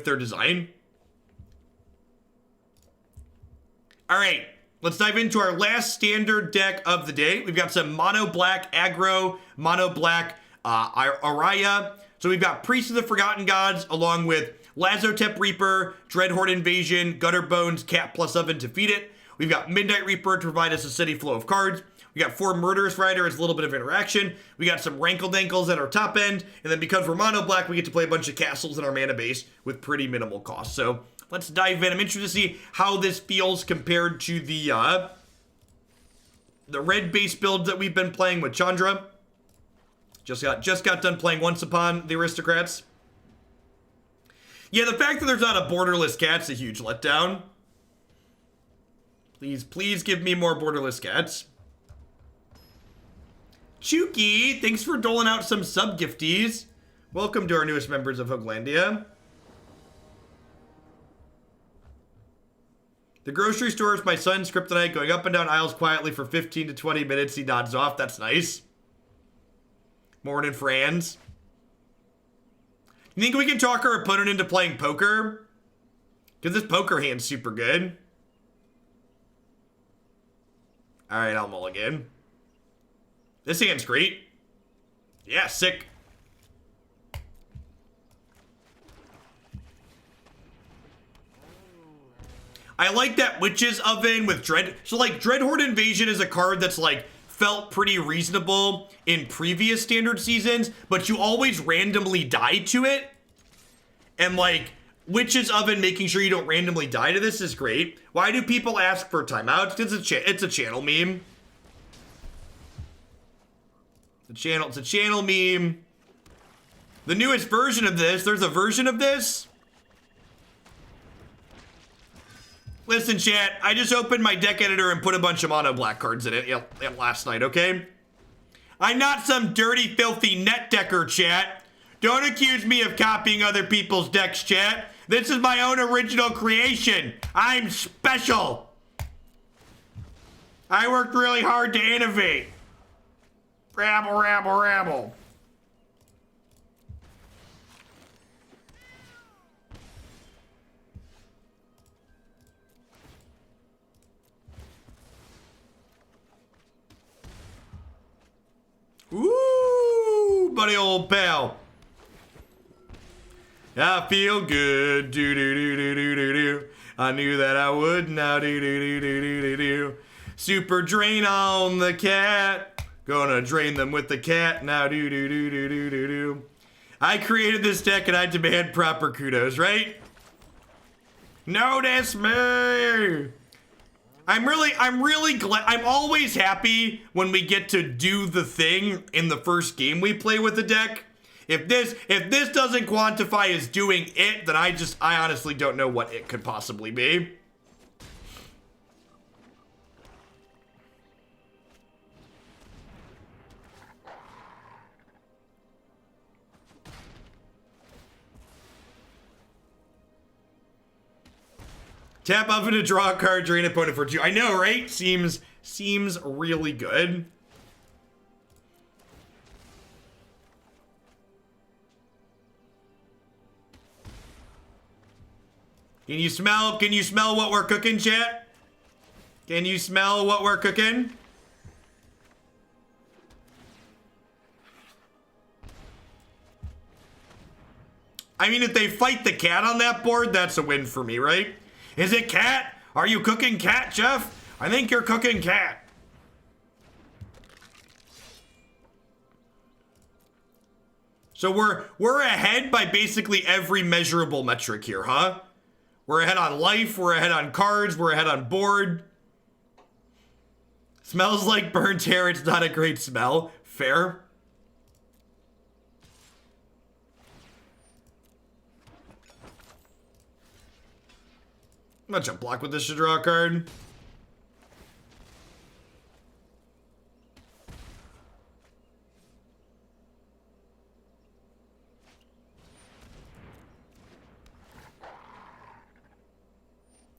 their design. All right, let's dive into our last standard deck of the day. We've got some mono black aggro, mono black Ayara. So we've got Priest of the Forgotten Gods along with Lazotep Reaper, Dreadhorde Invasion, Gutterbones, Cat plus Oven to feed it. We've got Midnight Reaper to provide us a steady flow of cards. We got 4 Murderous Rider as a little bit of interaction. We got some Rankle Dankles at our top end. And then because we're mono black, we get to play a bunch of castles in our mana base with pretty minimal cost. So let's dive in. I'm interested to see how this feels compared to the red base builds that we've been playing with Chandra. Just got done playing Once Upon the Aristocrats. Yeah, the fact that there's not a borderless cat's a huge letdown. Please give me more borderless cats. Chuki, thanks for doling out some sub-gifties. Welcome to our newest members of Hooglandia. The grocery store is my son's kryptonite, going up and down aisles quietly for 15 to 20 minutes. He nods off. That's nice. Morning, friends. You think we can talk our opponent into playing poker? Because this poker hand's super good. All right, I'll mulligan. This hand's great. Yeah, sick. I like that Witch's Oven with Dread. So, like, Dreadhorde Invasion is a card that's, like, felt pretty reasonable in previous standard seasons, but you always randomly die to it. And, like, Witch's Oven making sure you don't randomly die to this is great. Why do people ask for timeouts? Because it's a channel meme. It's a channel meme. The newest version of this, there's a version of this. Listen, chat, I just opened my deck editor and put a bunch of mono black cards in it last night, okay? I'm not some dirty, filthy net decker, chat. Don't accuse me of copying other people's decks, chat. This is my own original creation. I'm special. I worked really hard to innovate. Rabble, rabble, rabble. Ooh, buddy old pal. I feel good. Do do do do do do do. I knew that I would now. Do do do do do do do. Super drain on the cat. Gonna drain them with the cat now. Do do do do do do do. I created this deck and I demand proper kudos, right? Notice me. I'm really glad. I'm always happy when we get to do the thing in the first game we play with the deck. If this doesn't quantify as doing it, then I honestly don't know what it could possibly be. Tap oven to draw a card, drain opponent for 2. I know, right? Seems really good. Can you smell what we're cooking, chat? Can you smell what we're cooking? I mean, if they fight the cat on that board, that's a win for me, right? Is it cat? Are you cooking cat, Jeff? I think you're cooking cat. So we're ahead by basically every measurable metric here, huh? We're ahead on life, we're ahead on cards, we're ahead on board. Smells like burnt hair, it's not a great smell. Fair. I'm gonna jump block with this to draw a card.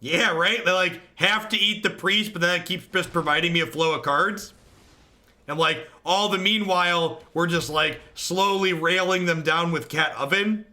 Yeah, right? They like have to eat the priest, but then it keeps just providing me a flow of cards. And like all the meanwhile, we're just like slowly railing them down with cat oven.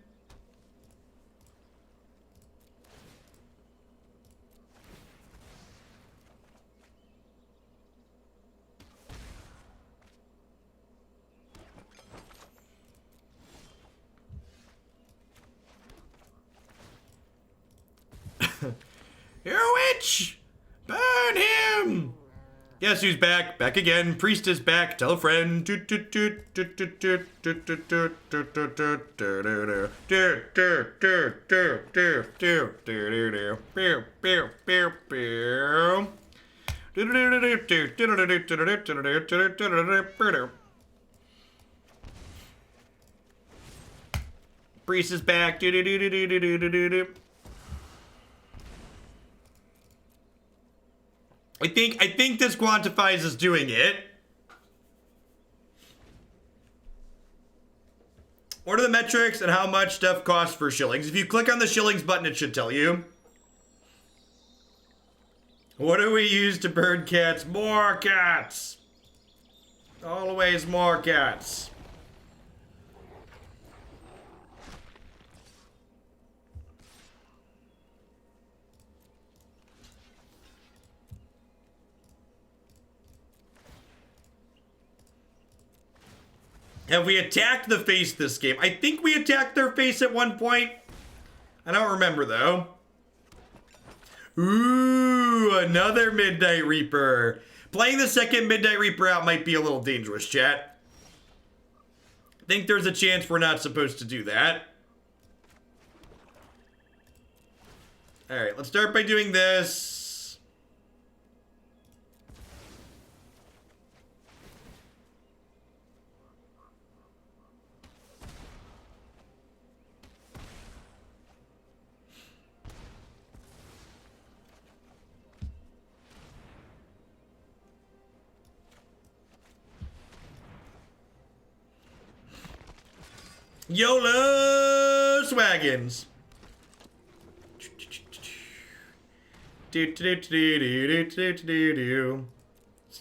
You're a witch! Burn him! Guess who's back? Back again. Priest is back. Tell a friend. Priest is back. I think this quantifies as doing it. What are the metrics and how much stuff costs for shillings? If you click on the shillings button, it should tell you. What do we use to burn cats? More cats! Always more cats. Have we attacked the face this game? I think we attacked their face at one point. I don't remember, though. Ooh, another Midnight Reaper. Playing the second Midnight Reaper out might be a little dangerous, chat. I think there's a chance we're not supposed to do that. Alright, let's start by doing this. YOLO Swaggins.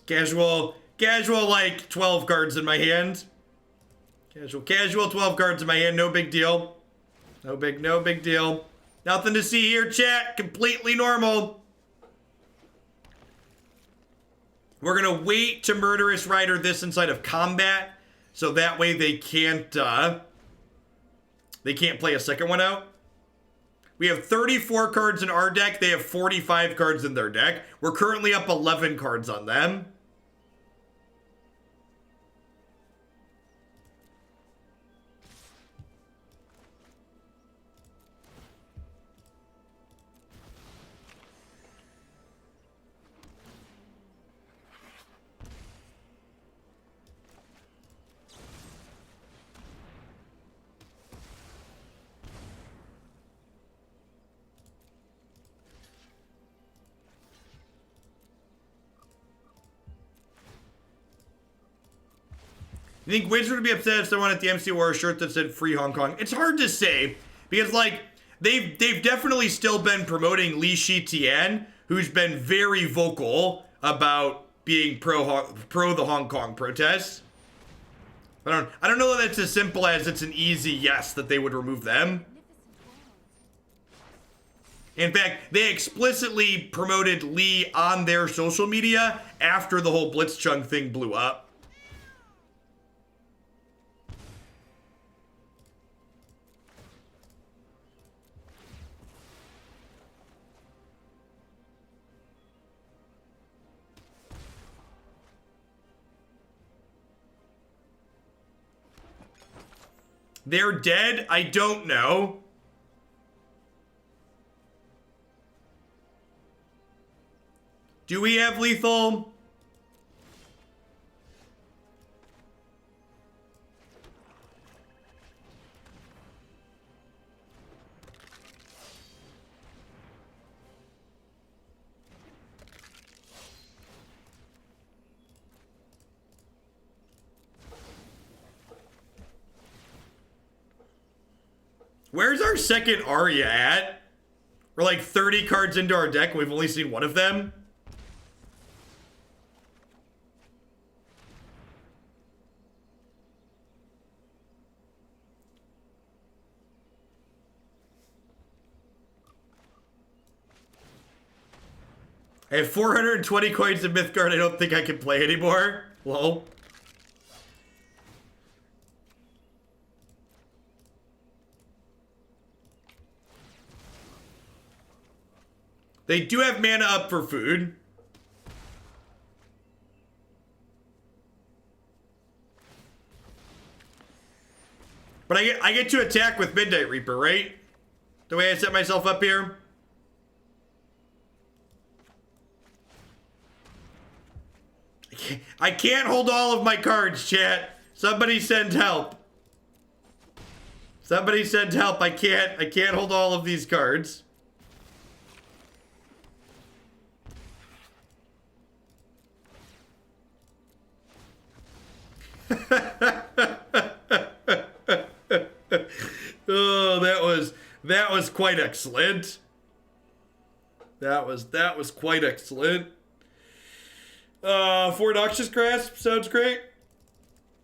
Casual like 12 cards in my hand. Casual 12 cards in my hand, no big deal. No big deal. Nothing to see here, chat. Completely normal. We're gonna wait to Murderous Rider this inside of combat, so that way they can't play a second one out. We have 34 cards in our deck. They have 45 cards in their deck. We're currently up 11 cards on them. You think Wizard would be upset if someone at the MC wore a shirt that said Free Hong Kong? It's hard to say, because, like, they've definitely still been promoting Li Shitian, who's been very vocal about being pro the Hong Kong protests. I don't know that it's as simple as it's an easy yes that they would remove them. In fact, they explicitly promoted Li on their social media after the whole Blitzchung thing blew up. They're dead? I don't know. Do we have lethal? Where's our second Arya at? We're like 30 cards into our deck and we've only seen one of them. I have 420 coins in Mythgard. I don't think I can play anymore. Lol. They do have mana up for food. But I get to attack with Midnight Reaper, right? The way I set myself up here. I can't hold all of my cards, chat. Somebody send help. Somebody send help. I can't hold all of these cards. Oh, that was quite excellent. That was quite excellent. 4 Noxious Grasp sounds great.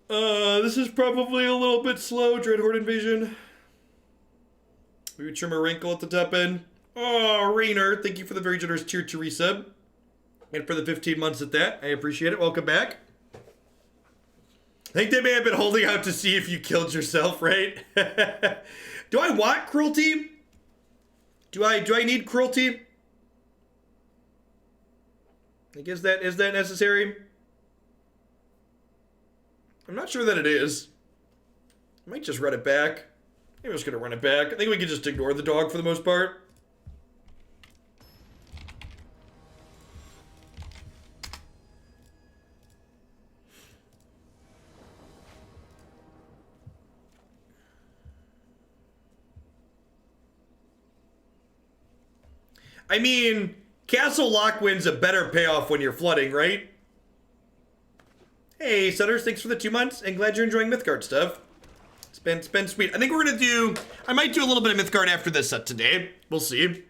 This is probably a little bit slow. Dreadhorde Invasion. We trim a Rankle at the top end. Oh, Rainer, thank you for the very generous tier 2 resub. And for the 15 months at that. I appreciate it. Welcome back. I think they may have been holding out to see if you killed yourself, right? Do I want Cruelty? Do I need Cruelty? Like, is that necessary? I'm not sure that it is. I might just run it back. I'm just gonna run it back. I think we can just ignore the dog for the most part. I mean, Castle Locthwain's a better payoff when you're flooding, right? Hey, Sutters, thanks for the 2 months, and glad you're enjoying Mythgard stuff. It's been sweet. I think we're gonna I might do a little bit of Mythgard after this set today. We'll see.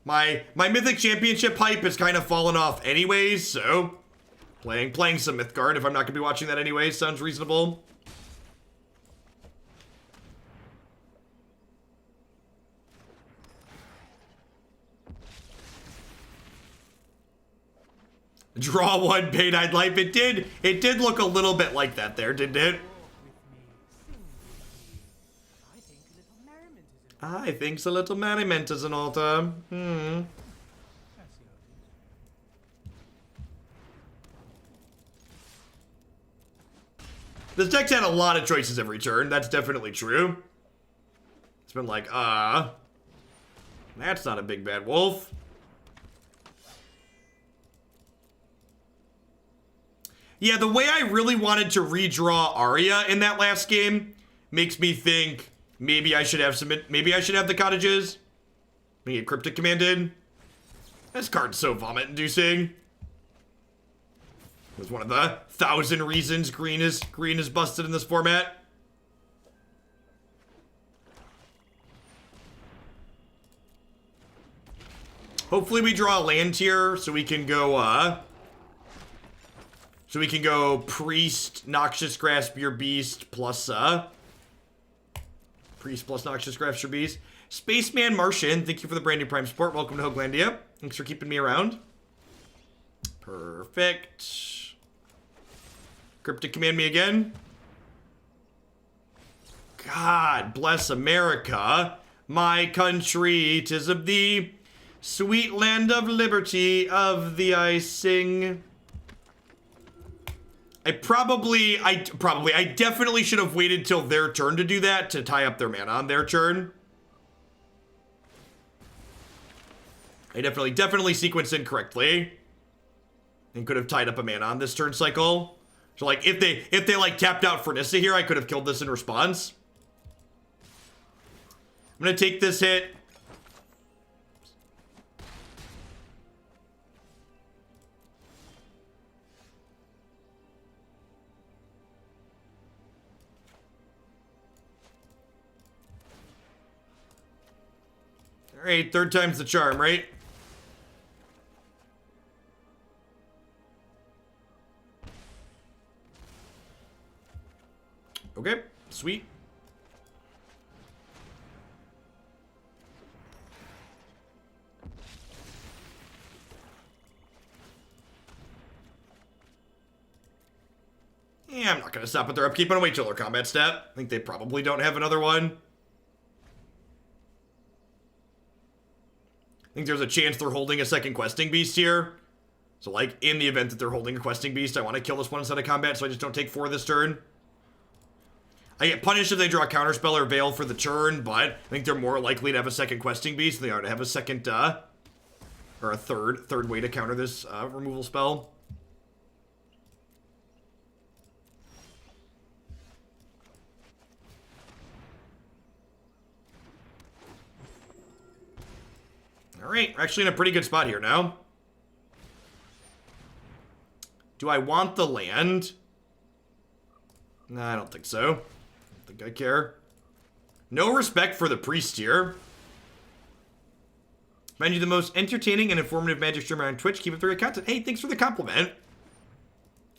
My Mythic Championship hype has kind of fallen off anyways, so playing some Mythgard if I'm not gonna be watching that anyways sounds reasonable. Draw 1, Pay-Dyed Life. It did look a little bit like that there, didn't it? I think a little merriment is an altar. This deck's had a lot of choices every turn. That's definitely true. It's been like, that's not a big bad wolf. Yeah, the way I really wanted to redraw Arya in that last game makes me think maybe I should have the cottages. Let me get Cryptic commanded. This card's so vomit-inducing. It was one of the 1,000 reasons green is busted in this format. Hopefully we draw a land here so we can go Priest, Noxious Grasp your beast plus Priest plus Noxious Grasp your beast. Spaceman Martian, thank you for the brand new Prime support. Welcome to Hoaglandia. Thanks for keeping me around. Perfect. Cryptic command me again. God bless America, my country. 'Tis of thee, sweet land of liberty, of thee I sing. I definitely should have waited till their turn to do that, to tie up their mana on their turn. I definitely sequenced incorrectly. And could have tied up a mana on this turn cycle. So like, if they like tapped out for Nissa here, I could have killed this in response. I'm gonna take this hit. Alright, third time's the charm, right? Okay, sweet. Yeah, I'm not gonna stop at their upkeep. I'm gonna wait till their combat stat. I think they probably don't have another one. I think there's a chance they're holding a second questing beast here. So, like, in the event that they're holding a questing beast, I want to kill this one instead of combat so I just don't take 4 this turn. I get punished if they draw a counterspell or veil for the turn, but I think they're more likely to have a second questing beast than they are to have a second, or a third way to counter this, removal spell. Alright, we're actually in a pretty good spot here now. Do I want the land? No, I don't think so. I don't think I care. No respect for the priest here. Find you the most entertaining and informative Magic streamer on Twitch. Keep up the great content. Hey, thanks for the compliment.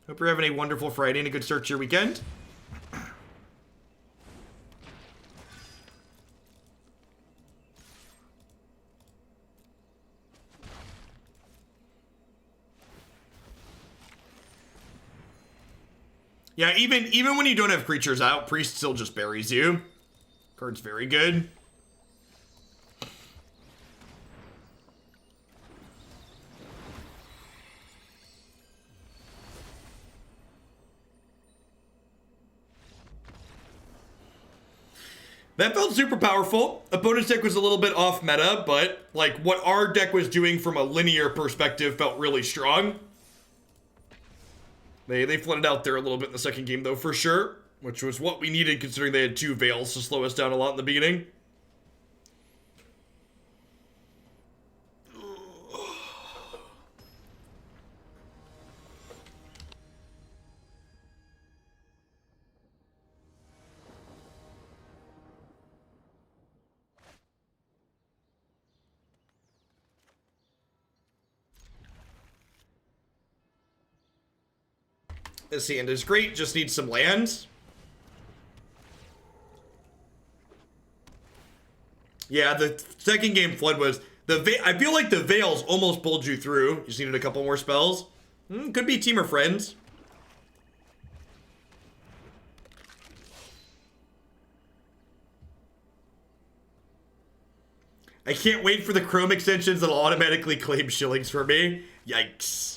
Hope you're having a wonderful Friday and a good start to your weekend. Yeah, even when you don't have creatures out, Priest still just buries you. Card's very good. That felt super powerful. Opponent's deck was a little bit off meta, but like what our deck was doing from a linear perspective felt really strong. They flooded out there a little bit in the second game, though, for sure. Which was what we needed, considering they had 2 Veils to slow us down a lot in the beginning. This hand is great, just needs some lands. Yeah, the second game flood was... I feel like the Veils almost pulled you through. You just needed a couple more spells. Could be team or friends. I can't wait for the Chrome extensions that'll automatically claim shillings for me. Yikes.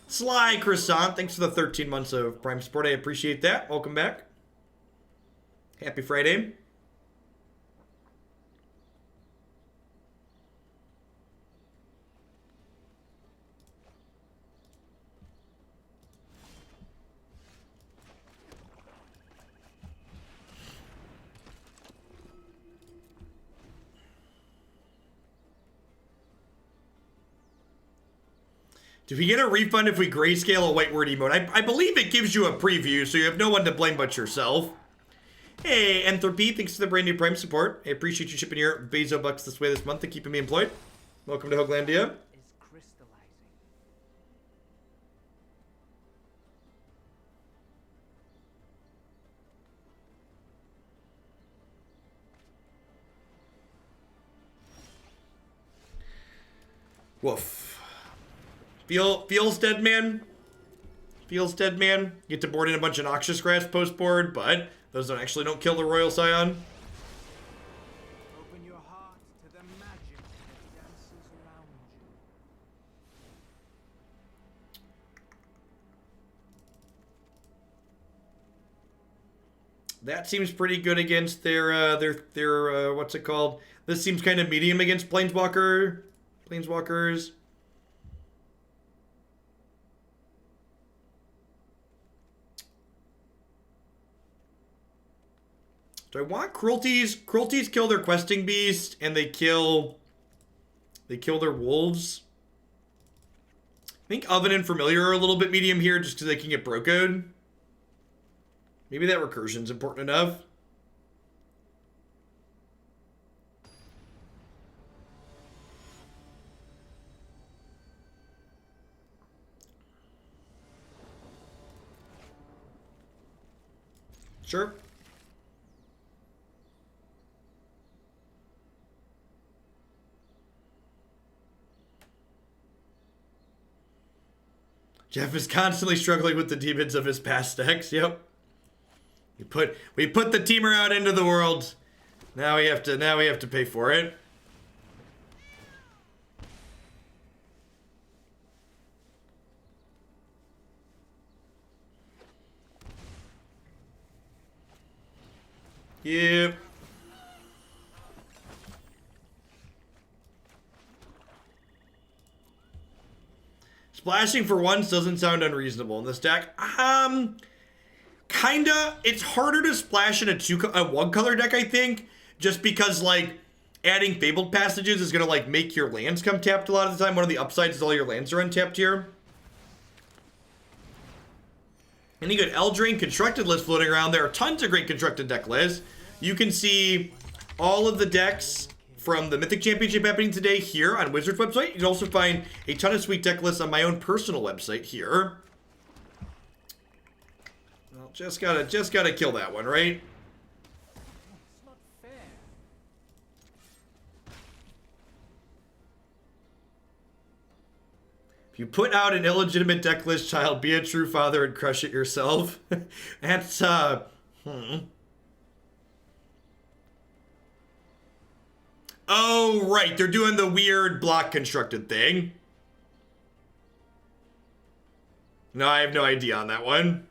Sly Croissant, thanks for the 13 months of Prime support. I appreciate that. Welcome back. Happy Friday. Do we get a refund if we grayscale a white word emote? I believe it gives you a preview, so you have no one to blame but yourself. Hey, Entropy, thanks for the brand new Prime support. I appreciate you shipping your Bezo bucks this way this month and keeping me employed. Welcome to Hoaglandia. Woof. Feels dead, man. Feels dead, man. Get to board in a bunch of Noxious Grasp post board, but those don't kill the Royal Scion. Open your heart to the magic that dances around you. That seems pretty good against their what's it called? This seems kind of medium against Planeswalkers. Do I want Cruelties? Cruelties kill their questing beast, and they kill their wolves. I think Oven and Familiar are a little bit medium here, just because they can get broken. Maybe that recursion's important enough. Sure. Jeff is constantly struggling with the demons of his past decks. Yep. We put the teamer out into the world. Now we have to pay for it. Yep. Splashing for once doesn't sound unreasonable in this deck. Kinda. It's harder to splash in a one color deck, I think, just because like adding Fabled Passages is gonna like make your lands come tapped a lot of the time. One of the upsides is all your lands are untapped here. Any good Eldraine constructed lists floating around? There are tons of great constructed deck lists. You can see all of the decks from the Mythic Championship happening today here on Wizard's website. You can also find a ton of sweet deck lists on my own personal website here. Well, just gotta kill that one, right? It's not fair. If you put out an illegitimate deck list, child, be a true father and crush it yourself. That's, Oh, right. They're doing the weird block constructed thing. No, I have no idea on that one.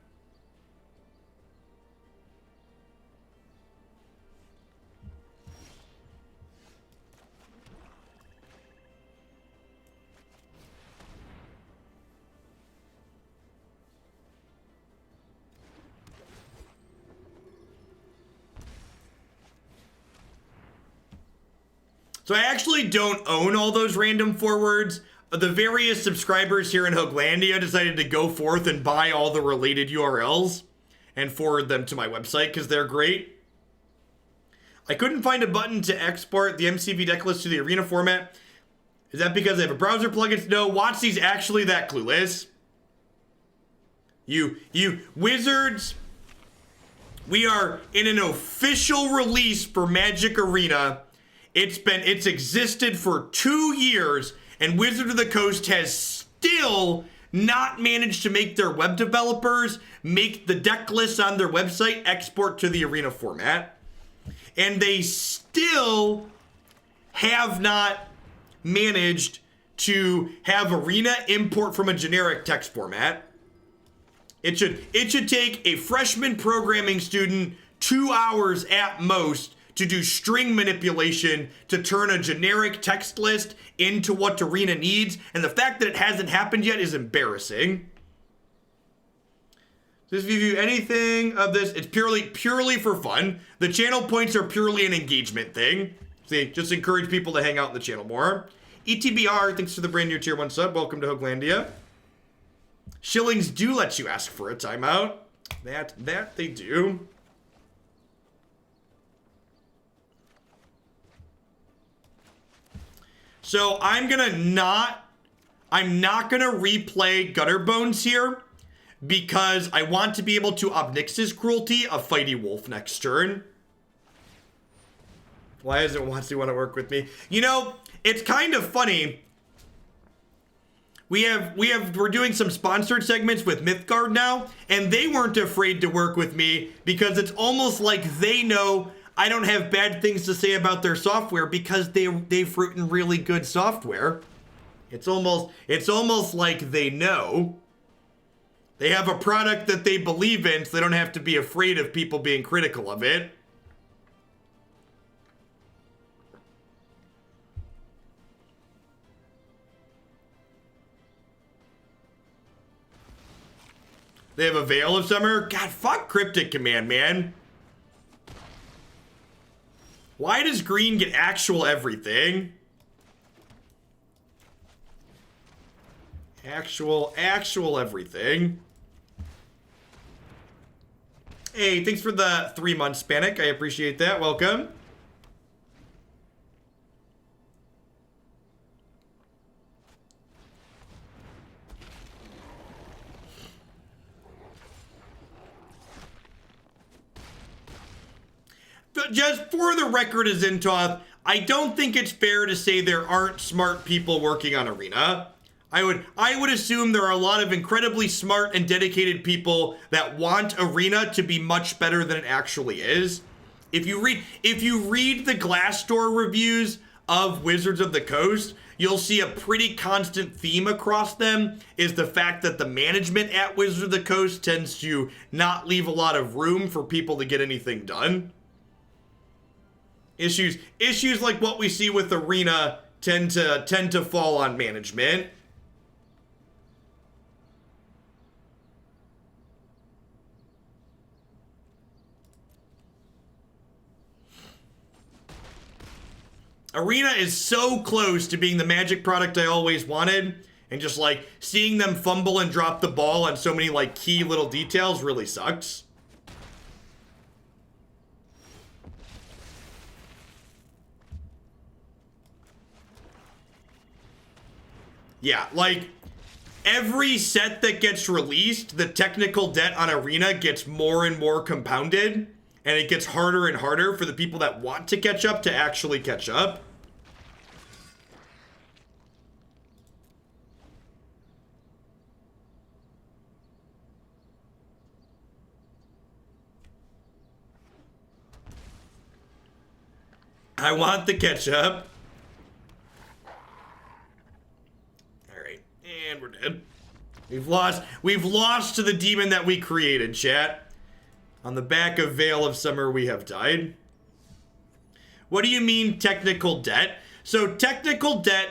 So I actually don't own all those random forwards. The various subscribers here in Hooglandia decided to go forth and buy all the related URLs and forward them to my website because they're great. I couldn't find a button to export the MCV deck list to the arena format. Is that because I have a browser plugin? No, WotC's actually that clueless. You wizards, we are in an official release for Magic Arena. It's existed for 2 years, and Wizard of the Coast has still not managed to make their web developers make the deck lists on their website export to the arena format. And they still have not managed to have arena import from a generic text format. It should take a freshman programming student 2 hours at most to do string manipulation to turn a generic text list into what arena needs, and the fact that it hasn't happened yet is embarrassing. Does this review anything of this? It's purely for fun. The channel points are purely an engagement thing. See, just encourage people to hang out in the channel more. ETBR, thanks for the brand new tier 1 sub. Welcome to Hooglandia. Shillings do let you ask for a timeout. That they do. So I'm not gonna replay Gutterbones here because I want to be able to Obnix's Cruelty a Fighty Wolf next turn. Why does it want to work with me? You know, it's kind of funny. We're doing some sponsored segments with Mythgard now, and they weren't afraid to work with me because it's almost like they know I don't have bad things to say about their software because they've written really good software. It's almost like they know. They have a product that they believe in, so they don't have to be afraid of people being critical of it. They have a Veil of Summer? God, fuck Cryptic Command, man. Why does green get actual everything? Actual everything. Hey, thanks for the 3 months, Panic. I appreciate that. Welcome. Just for the record, as Zintoth, I don't think it's fair to say there aren't smart people working on Arena. I would assume there are a lot of incredibly smart and dedicated people that want Arena to be much better than it actually is. If you read the Glassdoor reviews of Wizards of the Coast, you'll see a pretty constant theme across them is the fact that the management at Wizards of the Coast tends to not leave a lot of room for people to get anything done. Issues like what we see with Arena tend to fall on management. Arena is so close to being the Magic product I always wanted, and just like seeing them fumble and drop the ball on so many like key little details really sucks. Yeah, like every set that gets released, the technical debt on Arena gets more and more compounded. And it gets harder and harder for the people that want to catch up to actually catch up. I want the catch up. All right, and we're dead. We've lost to the demon that we created, chat. On the back of Veil of Summer, we have died. What do you mean technical debt? So technical debt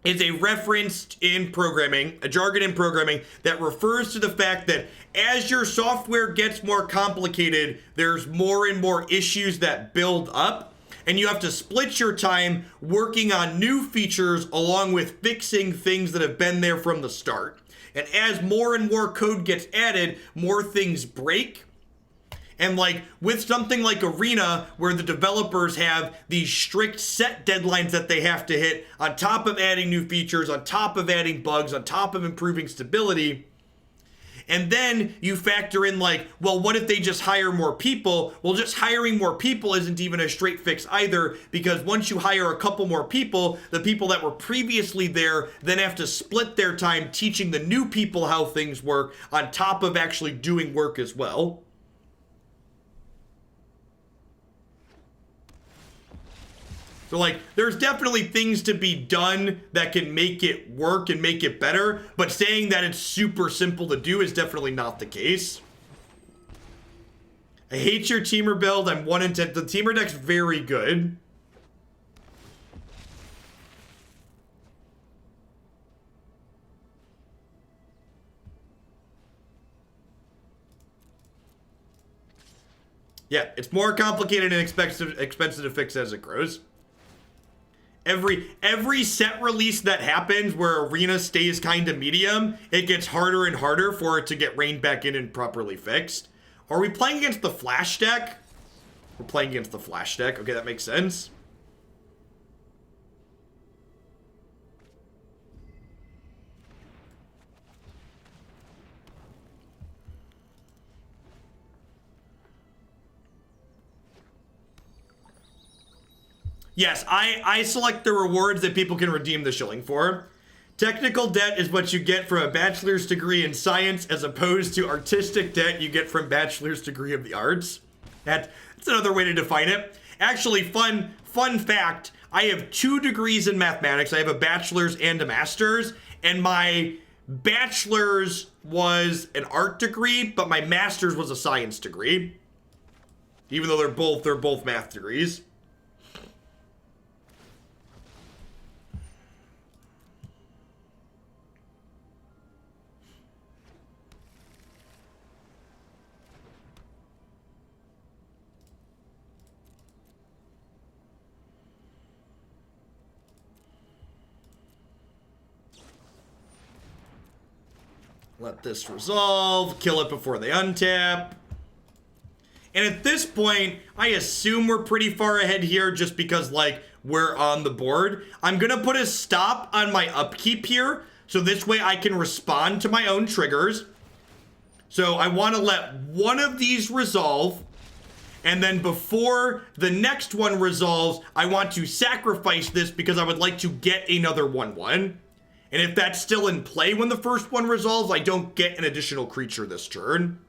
is a reference in programming, a jargon in programming that refers to the fact that as your software gets more complicated, there's more and more issues that build up, and you have to split your time working on new features along with fixing things that have been there from the start. And as more and more code gets added, more things break. And like with something like Arena, where the developers have these strict set deadlines that they have to hit, on top of adding new features, on top of adding bugs, on top of improving stability. And then you factor in like, well, what if they just hire more people? Well, just hiring more people isn't even a straight fix either, because once you hire a couple more people, the people that were previously there then have to split their time teaching the new people how things work on top of actually doing work as well. So like, there's definitely things to be done that can make it work and make it better, but saying that it's super simple to do is definitely not the case. I hate your Teamer build. I'm 1 in 10. The Teamer deck's very good. Yeah, it's more complicated and expensive to fix as it grows. Every set release that happens where Arena stays kind of medium, it gets harder and harder for it to get reined back in and properly fixed. Are we playing against the Flash deck? We're playing against the Flash deck. Okay, that makes sense. Yes, I select the rewards that people can redeem the shilling for. Technical debt is what you get from a bachelor's degree in science, as opposed to artistic debt you get from bachelor's degree of the arts. That's another way to define it. Actually, fun fact, I have 2 degrees in mathematics. I have a bachelor's and a master's, and my bachelor's was an art degree, but my master's was a science degree. Even though they're both math degrees. Let this resolve, kill it before they untap. And at this point, I assume we're pretty far ahead here just because, like, we're on the board. I'm gonna put a stop on my upkeep here, so this way I can respond to my own triggers. So I want to let one of these resolve, and then before the next one resolves, I want to sacrifice this because I would like to get another 1/1. And if that's still in play when the first one resolves, I don't get an additional creature this turn.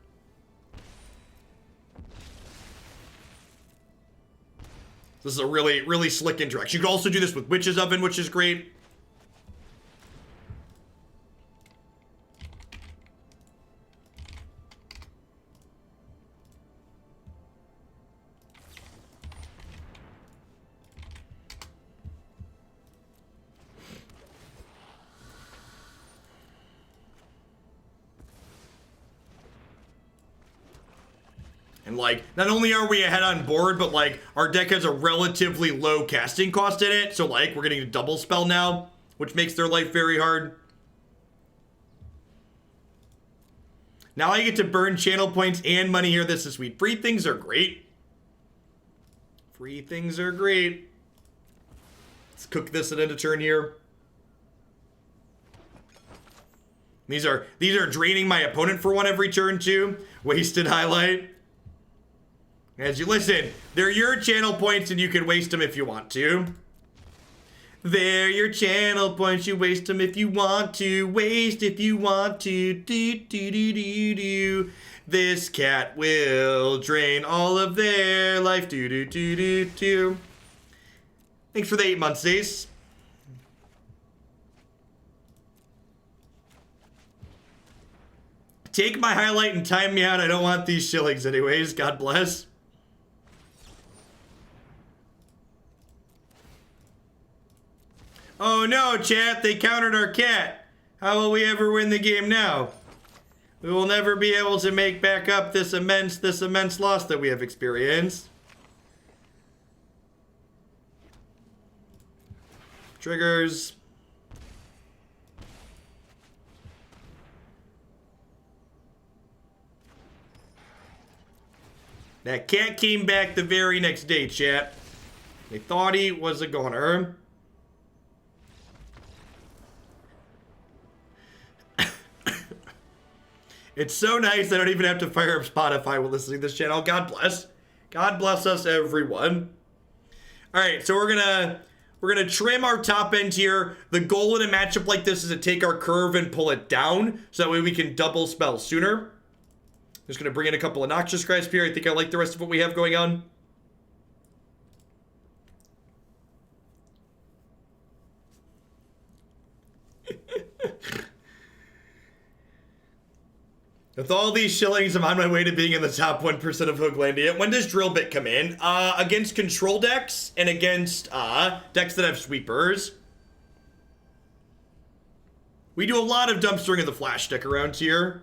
This is a really, really slick interaction. You can also do this with Witch's Oven, which is great. And, like, not only are we ahead on board, but, like, our deck has a relatively low casting cost in it. So, like, we're getting a double spell now, which makes their life very hard. Now I get to burn channel points and money here. This is sweet. Free things are great. Free things are great. Let's cook this at end of turn here. These are draining my opponent for one every turn, too. Wasted highlight. As you listen, they're your channel points and you can waste them if you want to. They're your channel points, you waste them if you want to. Waste if you want to. Do, do, do, do, do. This cat will drain all of their life. Do, do, do, do, do. Thanks for the 8 months, Ace. Take my highlight and time me out. I don't want these shillings anyways. God bless. Oh no, chat, they countered our cat. How will we ever win the game now? We will never be able to make back up this immense loss that we have experienced. Triggers. That cat came back the very next day, chat. They thought he was a goner. It's so nice I don't even have to fire up Spotify while listening to this channel. God bless. God bless us, everyone. All right, so we're gonna trim our top end here. The goal in a matchup like this is to take our curve and pull it down, so that way we can double spell sooner. Just gonna bring in a couple of Noxious Grasp here. I think I like the rest of what we have going on. With all these shillings, I'm on my way to being in the top 1% of Hooglandia. When does Drill Bit come in? Against control decks and against decks that have sweepers. We do a lot of dumpstering of the Flash deck around here.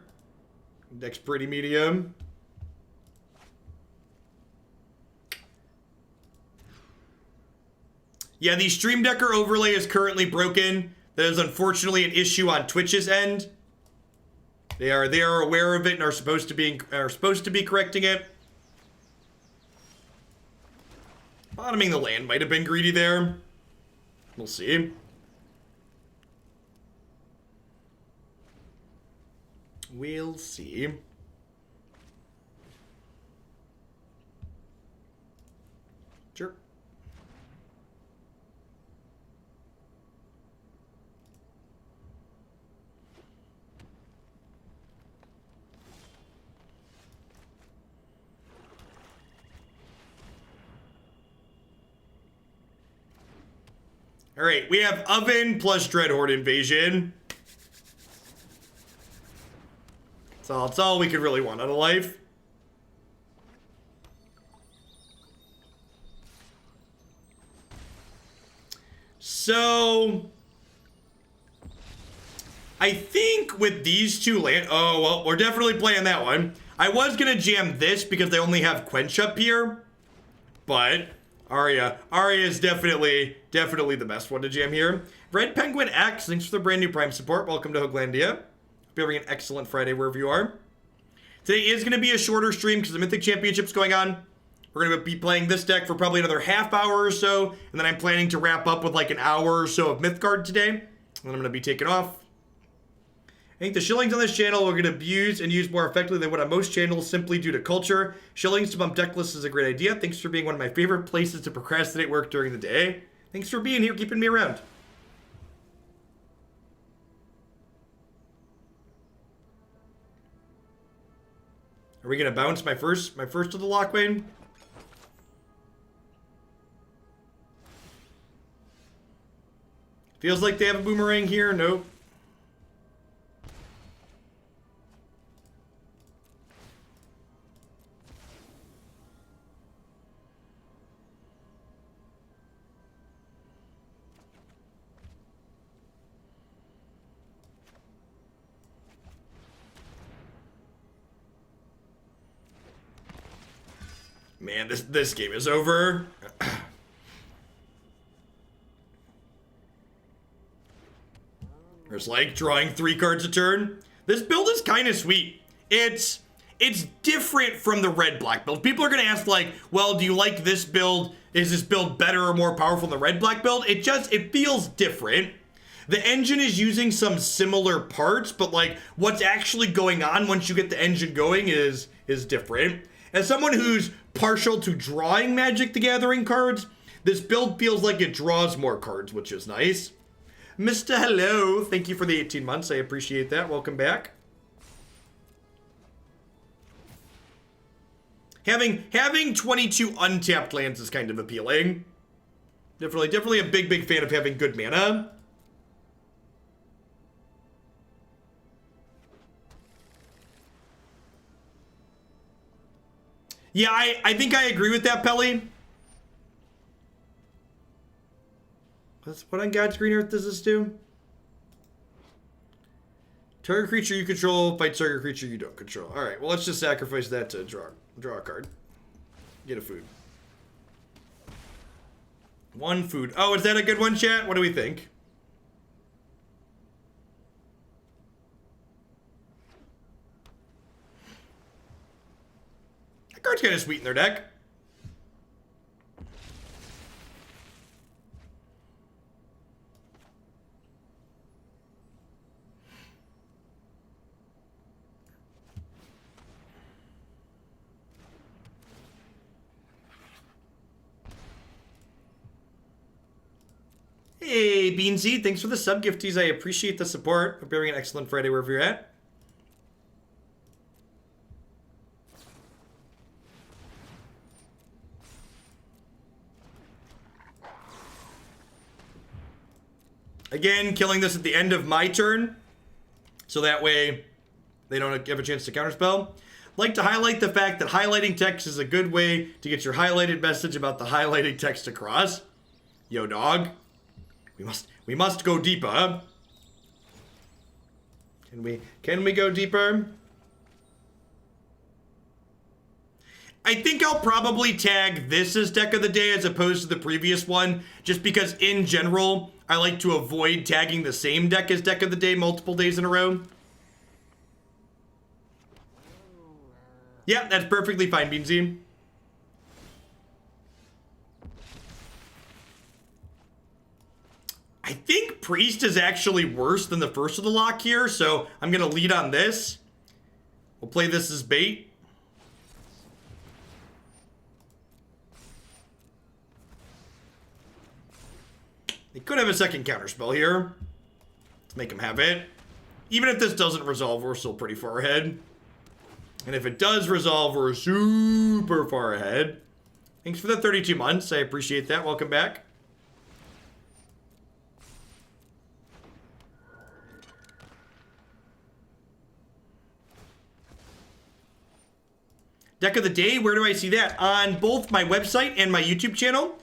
Deck's pretty medium. Yeah, the Stream Decker overlay is currently broken. That is unfortunately an issue on Twitch's end. They are aware of it and are supposed to be correcting it. Bottoming the land might have been greedy there. We'll see. We'll see. Sure. All right, we have Oven plus Dreadhorde Invasion. That's all we could really want out of life. So I think with these two land, oh, well, we're definitely playing that one. I was gonna jam this because they only have Quench up here, but Arya is definitely the best one to jam here. Red Penguin X, thanks for the brand new Prime support. Welcome to Hooglandia. Hope you're having an excellent Friday wherever you are. Today is going to be a shorter stream because the Mythic Championship's going on. We're going to be playing this deck for probably another half hour or so, and then I'm planning to wrap up with like an hour or so of Mythgard today. And then I'm going to be taking off. I think the shillings on this channel we're going to abuse and use more effectively than what on most channels simply due to culture. Shillings to bump deck lists is a great idea. Thanks for being one of my favorite places to procrastinate work during the day. Thanks for being here, keeping me around. Are we gonna bounce my first to the Locthwain? Feels like they have a boomerang here. Nope. Man, this game is over. There's like drawing 3 cards a turn. This build is kind of sweet. It's different from the red-black build. People are gonna ask like, well, do you like this build? Is this build better or more powerful than the red-black build? It feels different. The engine is using some similar parts, but like what's actually going on once you get the engine going is different. As someone who's partial to drawing Magic the Gathering cards, this build feels like it draws more cards, which is nice. Mr. Hello, thank you for the 18 months. I appreciate that. Welcome back. Having 22 untapped lands is kind of appealing. Definitely a big fan of having good mana. Yeah, I think I agree with that, Pelly. What on God's green earth does this do? Target creature you control fights target creature you don't control. Alright, well let's just sacrifice that to draw a card. Get a food. 1 food. Oh, is that a good one, chat? What do we think? That card's kind of sweet in their deck. Hey, Beansy, thanks for the sub gifties. I appreciate the support. Hope you're having an excellent Friday wherever you're at. Again, killing this at the end of my turn, so that way they don't have a chance to counterspell. Like to highlight the fact that highlighting text is a good way to get your highlighted message about the highlighting text across. Yo, dog. We must go deeper. Can we go deeper? I think I'll probably tag this as deck of the day as opposed to the previous one, just because in general, I like to avoid tagging the same deck as deck of the day multiple days in a row. Yeah, that's perfectly fine, Beansy. I think Priest is actually worse than the first of the lock here, so I'm going to lead on this. We'll play this as bait. They could have a second counterspell here. Let's make them have it. Even if this doesn't resolve, we're still pretty far ahead. And if it does resolve, we're super far ahead. Thanks for the 32 months. I appreciate that. Welcome back. Deck of the day, where do I see that? On both my website and my YouTube channel.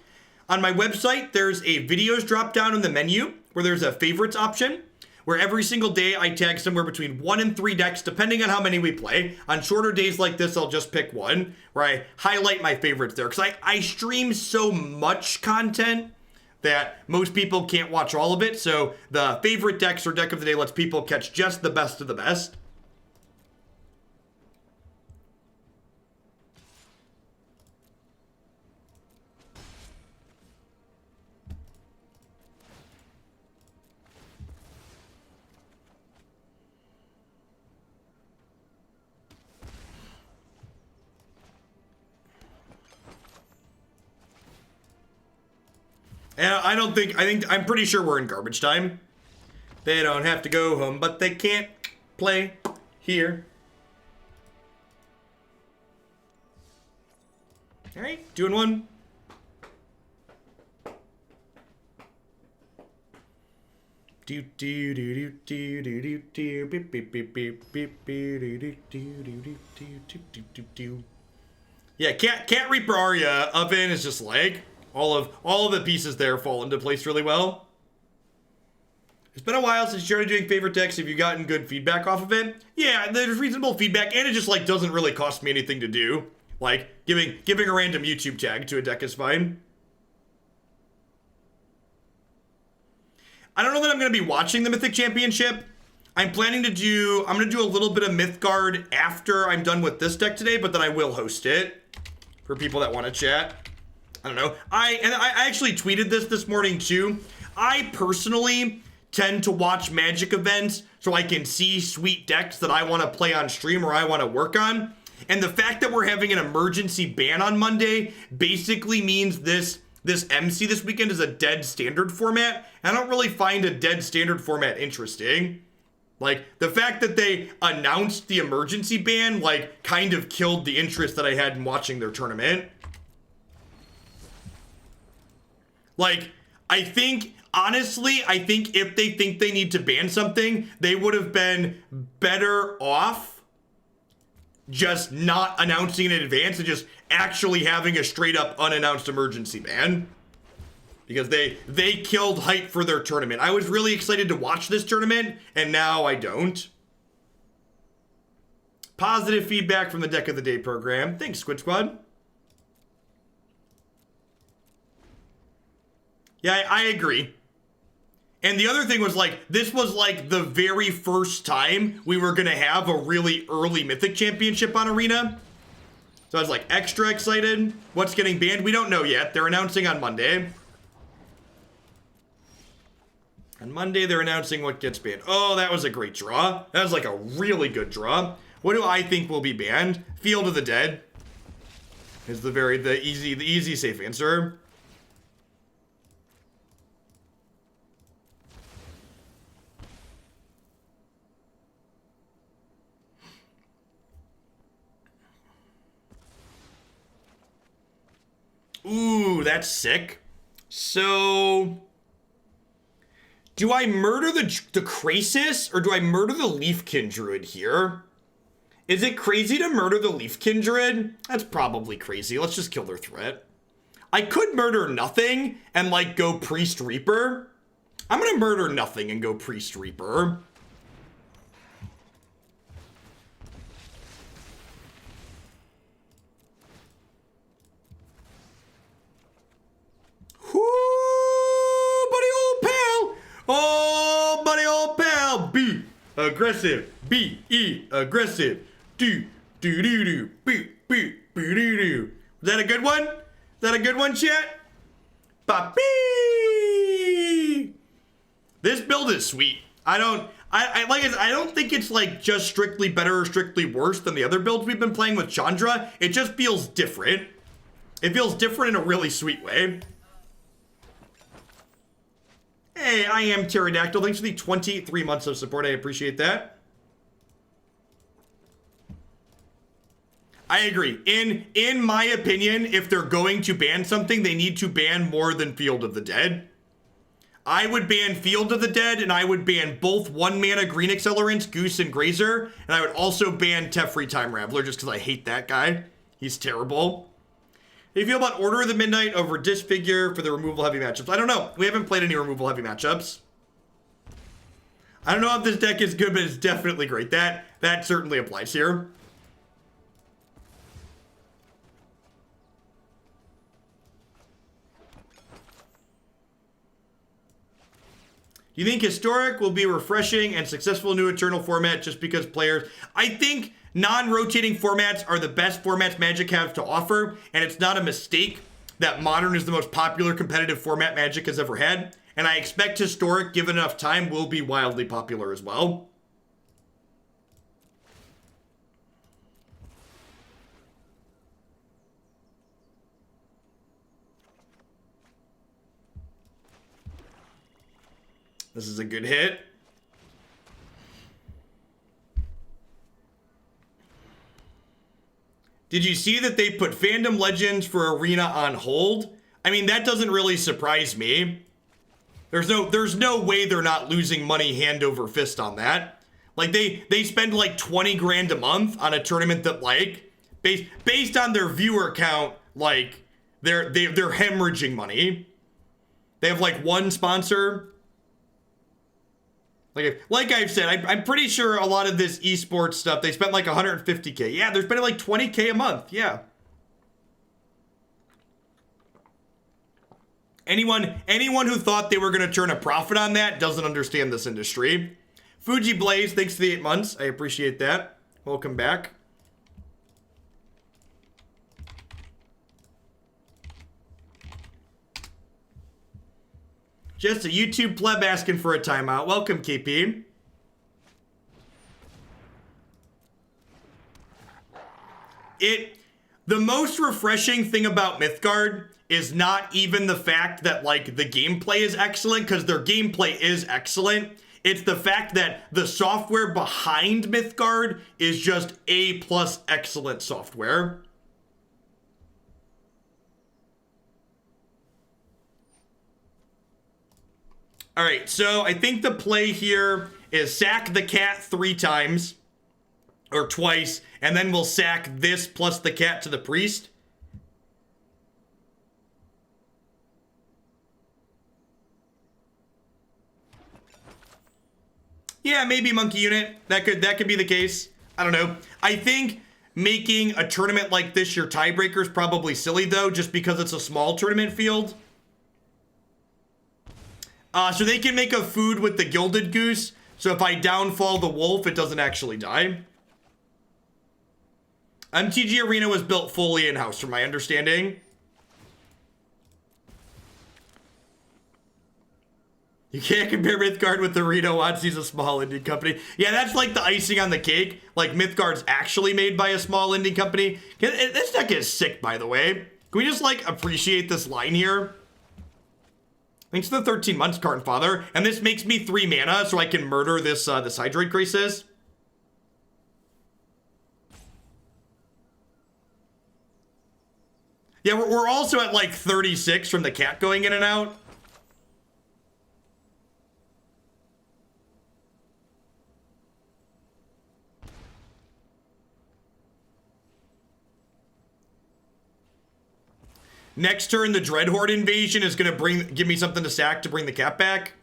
On my website, there's a videos drop down in the menu where there's a favorites option, where every single day I tag somewhere between 1 and 3 decks, depending on how many we play. On shorter days like this, I'll just pick one, where I highlight my favorites there. Because I stream so much content that most people can't watch all of it. So the favorite decks or deck of the day lets people catch just the best of the best. And I'm pretty sure we're in garbage time. They don't have to go home, but they can't play here. All right, 2 and 1. Do do do do do do do beep beep beep beep beep do do do do do do do. Yeah, Cat Reaper Arya Oven is just like all of the pieces there fall into place really well. It's been a while since you started doing favorite decks. Have you gotten good feedback off of it? Yeah, there's reasonable feedback, and it just like doesn't really cost me anything to do. Like giving a random YouTube tag to a deck is fine. I don't know that I'm going to be watching the Mythic Championship. I'm going to do a little bit of Mythgard after I'm done with this deck today, but then I will host it for people that want to chat. I don't know. I actually tweeted this morning too. I personally tend to watch Magic events so I can see sweet decks that I want to play on stream or I want to work on. And the fact that we're having an emergency ban on Monday basically means this MC this weekend is a dead standard format. I don't really find a dead standard format interesting. Like, the fact that they announced the emergency ban, like, kind of killed the interest that I had in watching their tournament. Like, honestly, I think if they think they need to ban something, they would have been better off just not announcing in advance and just actually having a straight up unannounced emergency ban. Because they killed hype for their tournament. I was really excited to watch this tournament, and now I don't. Positive feedback from the Deck of the Day program. Thanks, Squid Squad. Yeah, I agree. And the other thing was, like, this was, like, the very first time we were going to have a really early Mythic Championship on Arena. So I was, like, extra excited. What's getting banned? We don't know yet. They're announcing on Monday. On Monday, they're announcing what gets banned. Oh, that was a great draw. That was, like, a really good draw. What do I think will be banned? Field of the Dead is the easy, safe answer. Ooh, that's sick. So, do I murder the Krasis or do I murder the Leafkin Druid here? Is it crazy to murder the Leafkin Druid? That's probably crazy. Let's just kill their threat. I could murder nothing and, like, go Priest Reaper. I'm gonna murder nothing and go Priest Reaper. Oh, buddy old pal. B, aggressive. B-E, aggressive. Do, do, do, do. B, B, B, do, do. Was that a good one? Is that a good one, chat? Ba-bee! This build is sweet. I don't think it's like just strictly better or strictly worse than the other builds we've been playing with Chandra. It just feels different. It feels different in a really sweet way. Hey, I am Pterodactyl. Thanks for the 23 months of support. I appreciate that. I agree. In my opinion, if they're going to ban something, they need to ban more than Field of the Dead. I would ban Field of the Dead, and I would ban both 1-mana green accelerants, Goose and Grazer, and I would also ban Teferi Time Raveler just because I hate that guy. He's terrible. How do you feel about Order of the Midnight over Disfigure for the removal heavy matchups? I don't know. We haven't played any removal heavy matchups. I don't know if this deck is good, but it's definitely great. That certainly applies here. Do you think Historic will be refreshing and successful new Eternal format just because players... I think non-rotating formats are the best formats Magic has to offer, and it's not a mistake that Modern is the most popular competitive format Magic has ever had, and I expect Historic, given enough time, will be wildly popular as well. This is a good hit. Did you see that they put Fandom Legends for Arena on hold? I mean, that doesn't really surprise me. There's no way they're not losing money hand over fist on that. Like, they spend like 20 grand a month on a tournament that, like, based on their viewer count, like, they're hemorrhaging money. They have like one sponsor. Like I've said, I'm pretty sure a lot of this esports stuff, they spent like 150K. Yeah, they're spending like 20K a month. Yeah. Anyone who thought they were going to turn a profit on that doesn't understand this industry. Fuji Blaze, thanks for the 8 months. I appreciate that. Welcome back. Just a YouTube pleb asking for a timeout. Welcome, KP. The most refreshing thing about Mythgard is not even the fact that, like, the gameplay is excellent, because their gameplay is excellent. It's the fact that the software behind Mythgard is just A+ excellent software. All right, so I think the play here is sack the cat 3 times, or twice, and then we'll sack this plus the cat to the priest. Yeah, maybe monkey unit. That could be the case. I don't know. I think making a tournament like this your tiebreaker is probably silly, though, just because it's a small tournament field. So they can make a food with the Gilded Goose, so if I downfall the wolf, it doesn't actually die. MTG Arena was built fully in-house, from my understanding. You can't compare Mythgard with Arena. WotC's a small indie company. Yeah, that's like the icing on the cake. Like, Mythgard's actually made by a small indie company. This deck is sick, by the way. Can we just, like, appreciate this line here? Thanks to the 13 months, Carton Father. And this makes me 3 mana, so I can murder this, this Hydroid Crisis. Yeah, we're also at, like, 36 from the cat going in and out. Next turn, the Dreadhorde Invasion is going to give me something to sack to bring the cat back.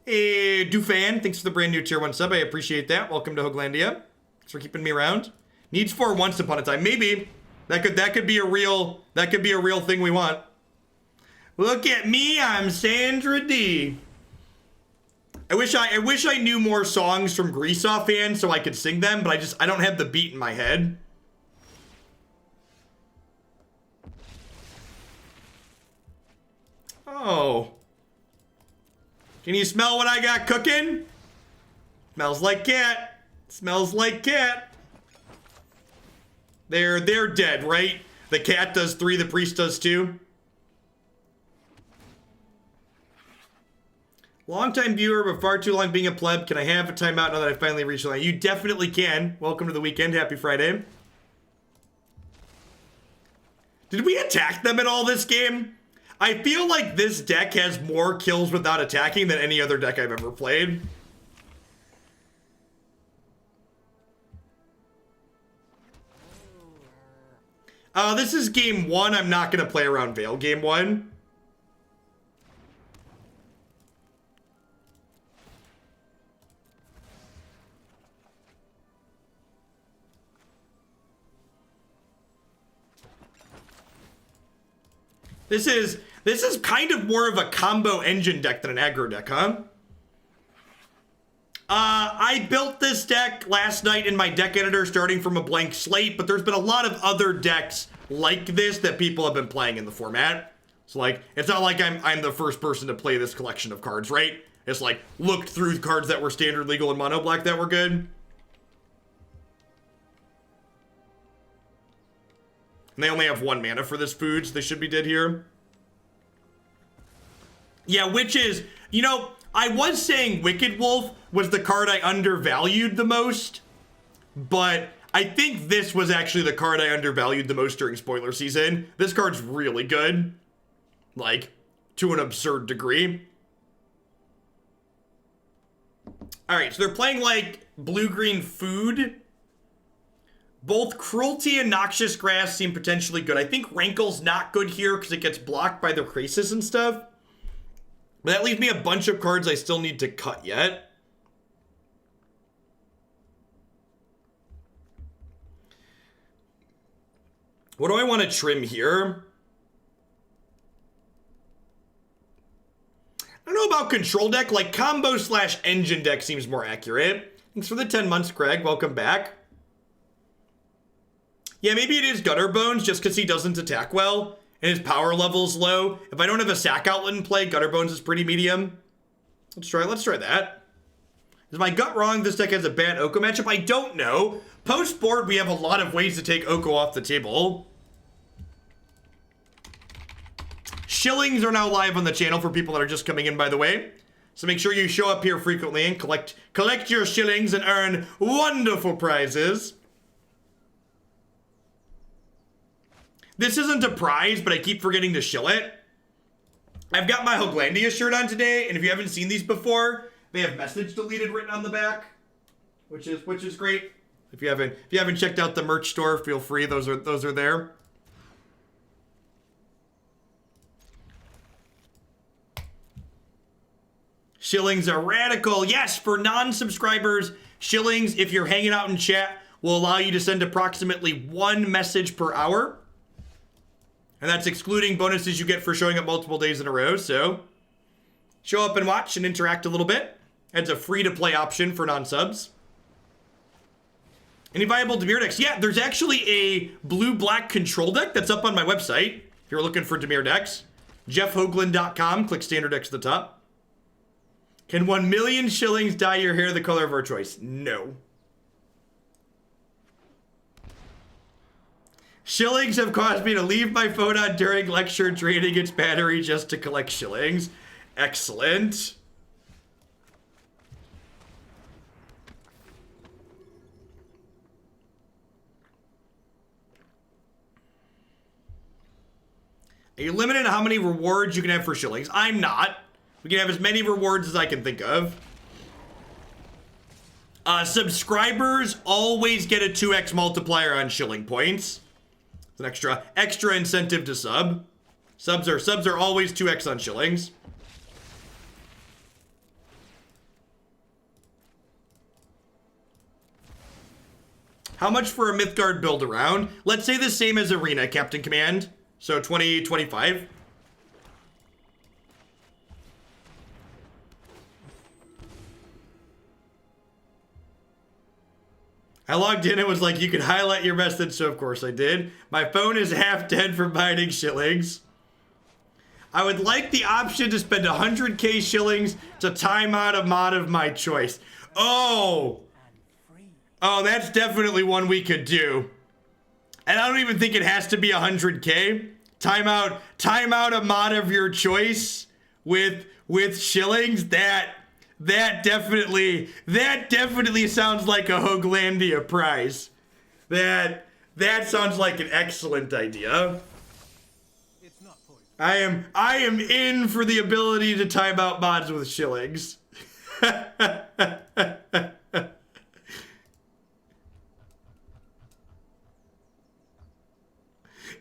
Hey, Dufan, thanks for the brand new tier 1 sub. I appreciate that. Welcome to Hoaglandia. Thanks for keeping me around. Needs 4 once upon a time. Maybe. That could be a real thing we want. Look at me, I'm Sandra D. I wish I knew more songs from Greasaw fans so I could sing them, but I don't have the beat in my head. Oh. Can you smell what I got cooking? Smells like cat. Smells like cat. They're dead, right? The cat does 3, the priest does 2. Long-time viewer, but far too long being a pleb. Can I have a timeout now that I finally reached the line? You definitely can. Welcome to the weekend. Happy Friday. Did we attack them at all this game? I feel like this deck has more kills without attacking than any other deck I've ever played. This is game 1. I'm not going to play around Veil game 1. This is kind of more of a combo engine deck than an aggro deck, huh? I built this deck last night in my deck editor starting from a blank slate, but there's been a lot of other decks like this that people have been playing in the format. So, like, it's not like I'm the first person to play this collection of cards, right? It's like, looked through cards that were standard, legal, and mono black that were good. And they only have 1 mana for this food, so they should be dead here. Yeah, which is, you know, I was saying Wicked Wolf was the card I undervalued the most, but I think this was actually the card I undervalued the most during spoiler season. This card's really good. Like, to an absurd degree. Alright, so they're playing, like, blue-green food. Both Cruelty and Noxious Grasp seem potentially good. I think Rankle's not good here because it gets blocked by the Crisis and stuff. But that leaves me a bunch of cards I still need to cut yet. What do I want to trim here? I don't know about control deck. Like, combo / engine deck seems more accurate. Thanks for the 10 months, Craig. Welcome back. Yeah, maybe it is Gutterbones just because he doesn't attack well and his power level's low. If I don't have a sack outlet in play, Gutterbones is pretty medium. Let's try that. Is my gut wrong? This deck has a bad Oko matchup? I don't know. Post-board, we have a lot of ways to take Oko off the table. Shillings are now live on the channel for people that are just coming in, by the way. So make sure you show up here frequently and collect your shillings and earn wonderful prizes. This isn't a prize, but I keep forgetting to shill it. I've got my Hoaglandia shirt on today, and if you haven't seen these before, they have message deleted written on the back, which is great. If you haven't checked out the merch store, feel free. Those are there. Shillings are radical. Yes, for non-subscribers, shillings, if you're hanging out in chat, will allow you to send approximately 1 message per hour. And that's excluding bonuses you get for showing up multiple days in a row. So show up and watch and interact a little bit. It's a free-to-play option for non-subs. Any viable Dimir decks? Yeah, there's actually a blue-black control deck that's up on my website. If you're looking for Dimir decks, jeffhoagland.com. Click standard decks at the top. Can 1 million shillings dye your hair the color of our choice? No. Shillings have caused me to leave my phone on during lecture, draining its battery just to collect shillings. Excellent. Are you limited on how many rewards you can have for shillings? I'm not. We can have as many rewards as I can think of. Subscribers always get a 2x multiplier on shilling points. It's an extra incentive to sub. Subs are always 2x on shillings. How much for a Mythgard build around? Let's say the same as Arena, Captain Command. So 20-25. I logged in and was like, you can highlight your message, so of course I did. My phone is half dead from buying shillings. I would like the option to spend 100k shillings to time out a mod of my choice. Oh, that's definitely one we could do. And I don't even think it has to be 100k. Time out a mod of your choice with shillings. That definitely sounds like a Hoaglandia prize. That sounds like an excellent idea. It's not poison. I am in for the ability to time out mods with shillings.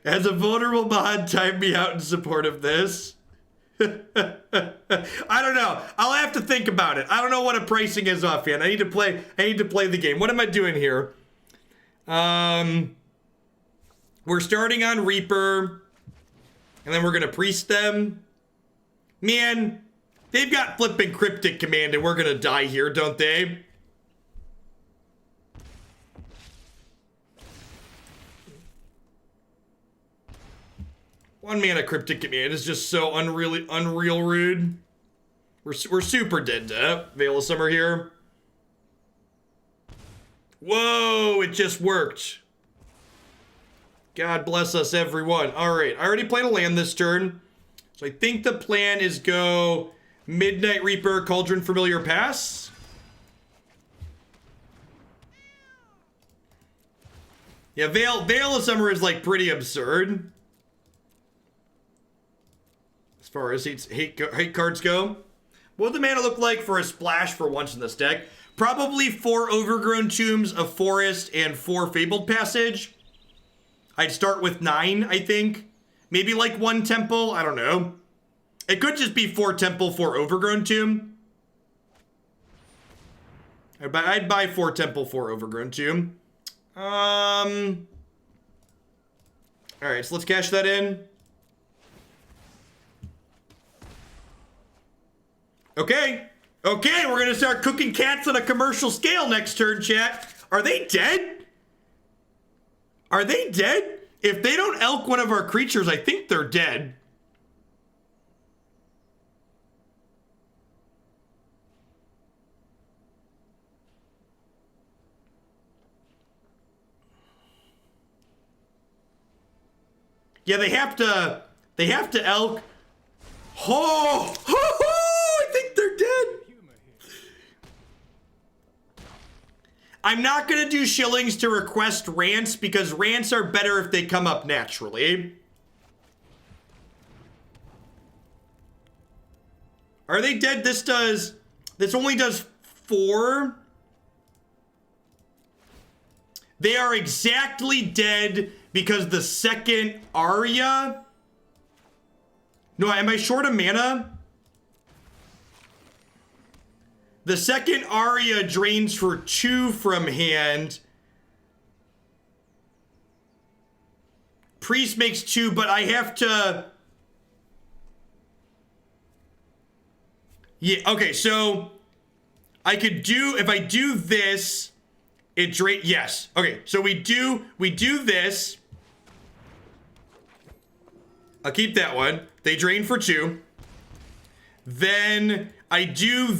As a vulnerable mod, time me out in support of this. I don't know. I'll have to think about it. I don't know what a pricing is offhand. I need to play the game. What am I doing here? We're starting on Reaper, and then we're gonna priest them. Man, they've got flipping Cryptic Command, and we're gonna die here, don't they? One mana Cryptic Command is just so unreal rude. We're super dead to Veil of Summer here. Whoa, it just worked. God bless us, everyone. All right, I already played a land this turn. So I think the plan is go Midnight Reaper, Cauldron Familiar, pass. Yeah, Veil of Summer is like pretty absurd. As far as hate cards go. What would the mana look like for a splash for once in this deck? Probably 4 Overgrown Tombs, a Forest, and 4 Fabled Passage. I'd start with 9, I think. Maybe like 1 Temple, I don't know. It could just be 4 Temple, 4 Overgrown Tomb. I'd buy 4 Temple, 4 Overgrown Tomb. Alright, so let's cash that in. Okay. Okay, we're gonna start cooking cats on a commercial scale next turn, chat. Are they dead? Are they dead? If they don't elk one of our creatures, I think they're dead. Yeah, they have to elk. Oh, I think they're dead. I'm not gonna do shillings to request rants because rants are better if they come up naturally. Are they dead? This only does 4. They are exactly dead because the second Arya. No, am I short of mana? The second Arya drains for 2 from hand. Priest makes 2, but I have to... Yeah, okay, so... I could do... If I do this, it drains... Yes. Okay, so we do this. I'll keep that one. They drain for 2. Then I do...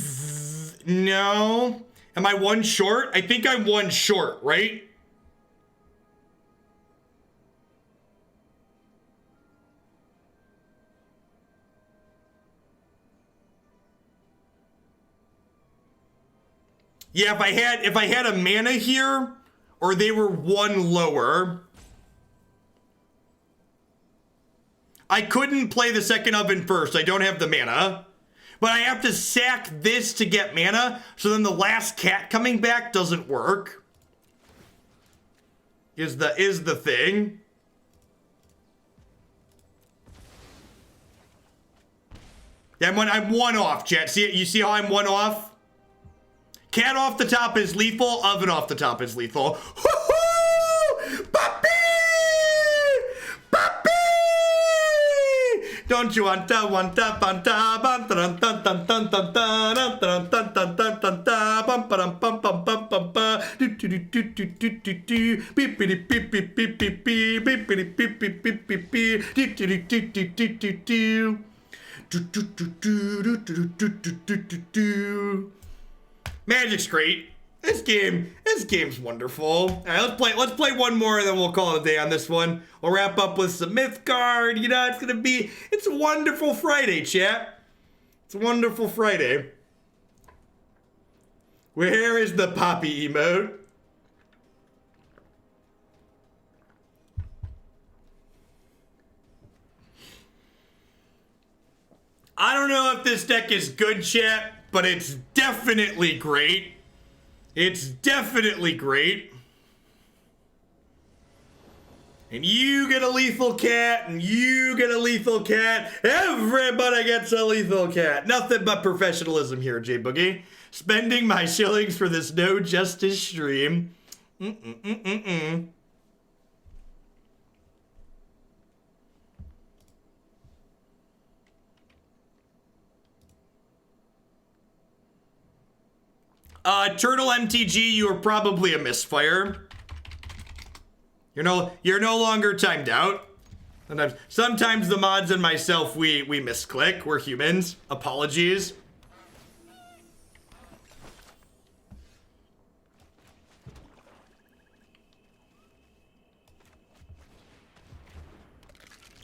No. Am I 1 short? I think I'm 1 short, right? Yeah, if I had a mana here, or they were 1 lower, I couldn't play the second oven first. I don't have the mana. But I have to sack this to get mana, so then the last cat coming back doesn't work. Is the thing. Yeah, I'm 1 off, chat. You see how I'm 1 off? Cat off the top is lethal, oven off the top is lethal. Hoo-hoo! Puppy! Puppy! Don't you want to Magic's great. This game's wonderful. All right, let's play one more, and then we'll call it a day on this one. We'll wrap up with some Mythgard. You know, it's a wonderful Friday, chat. It's a wonderful Friday. Where is the Poppy emote? I don't know if this deck is good, chat, but it's definitely great. It's definitely great. And you get a lethal cat, and you get a lethal cat. Everybody gets a lethal cat. Nothing but professionalism here, J Boogie. Spending my shillings for this no justice stream. Turtle MTG, you are probably a misfire. You're no longer timed out. Sometimes the mods and myself, we misclick. We're humans. Apologies.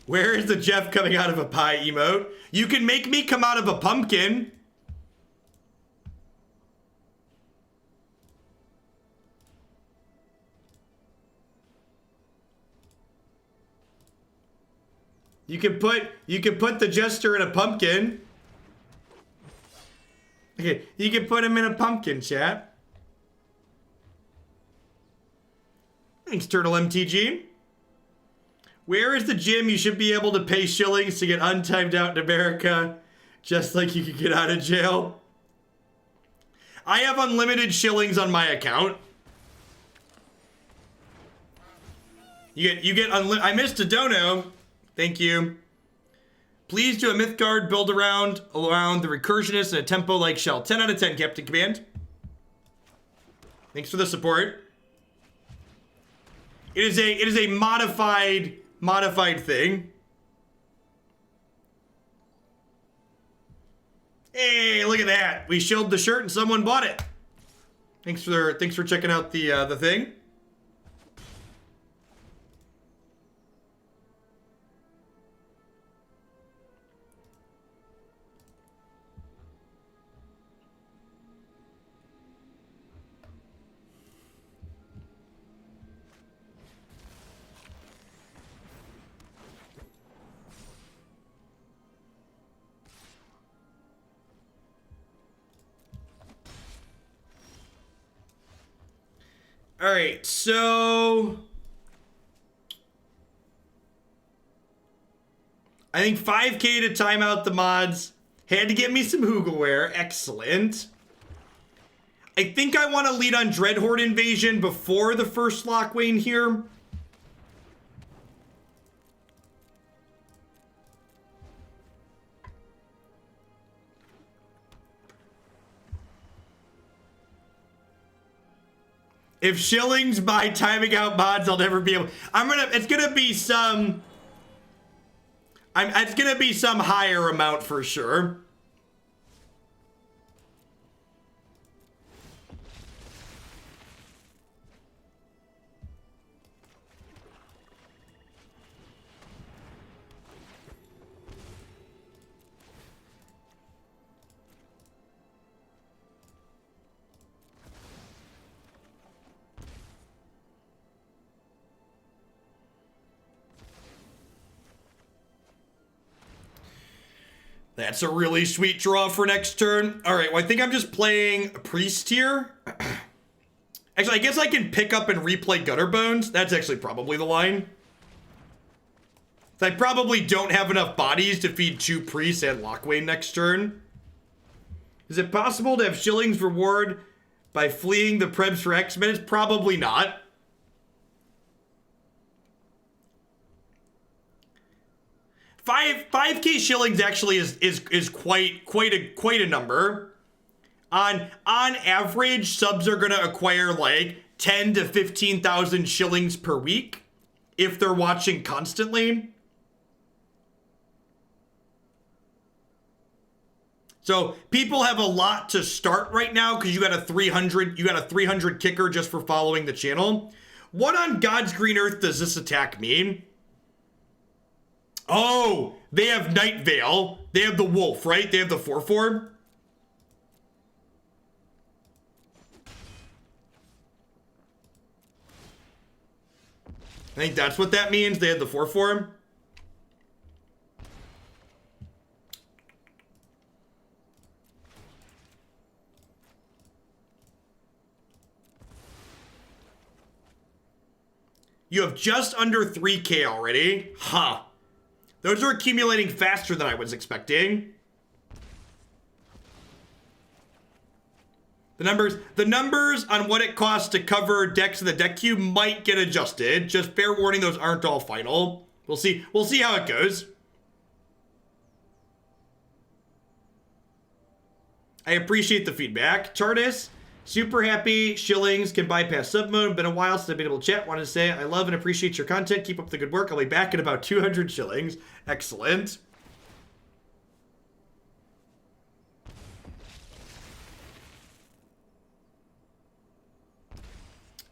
Where is the Jeff coming out of a pie emote? You can make me come out of a pumpkin. You can put the Jester in a pumpkin. Okay, you can put him in a pumpkin, chat. Thanks, Turtle MTG. Where is the gym you should be able to pay shillings to get untimed out in America, just like you could get out of jail? I have unlimited shillings on my account. You get unlimited. I missed a dono. Thank you. Please do a Mythgard build around the Recursionist and a tempo like Shell. 10 out of 10, Captain Command. Thanks for the support. It is a modified thing. Hey, look at that. We shilled the shirt and someone bought it. Thanks for checking out the thing. All right, so I think 5K to time out the mods. Had to get me some Hoogleware. Excellent. I think I want to lead on Dreadhorde Invasion before the first Locthwain here. If shillings buy timing out mods, I'll never be able. It's gonna be some higher amount for sure. That's a really sweet draw for next turn. All right, well, I think I'm just playing Priest here. Actually, I guess I can pick up and replay Gutterbones. That's actually probably the line. So I probably don't have enough bodies to feed 2 Priests and Locthwain next turn. Is it possible to have shillings reward by fleeing the Prebs for X minutes? Probably not. 5K shillings actually is quite a number. On average, subs are gonna acquire like 10 to 15,000 shillings per week if they're watching constantly. So people have a lot to start right now because you got a 300 kicker just for following the channel. What on God's green earth does this attack mean? Oh, they have Night Veil. They have the Wolf, right? They have the 4/4. I think that's what that means. They have the 4/4. You have just under 3K already. Huh. Those are accumulating faster than I was expecting. The numbers on what it costs to cover decks in the deck queue might get adjusted. Just fair warning, those aren't all final. We'll see how it goes. I appreciate the feedback. Chartis, super happy. Shillings can bypass sub mode. Been a while since I've been able to chat. Wanted to say I love and appreciate your content. Keep up the good work. I'll be back at about 200 shillings. Excellent.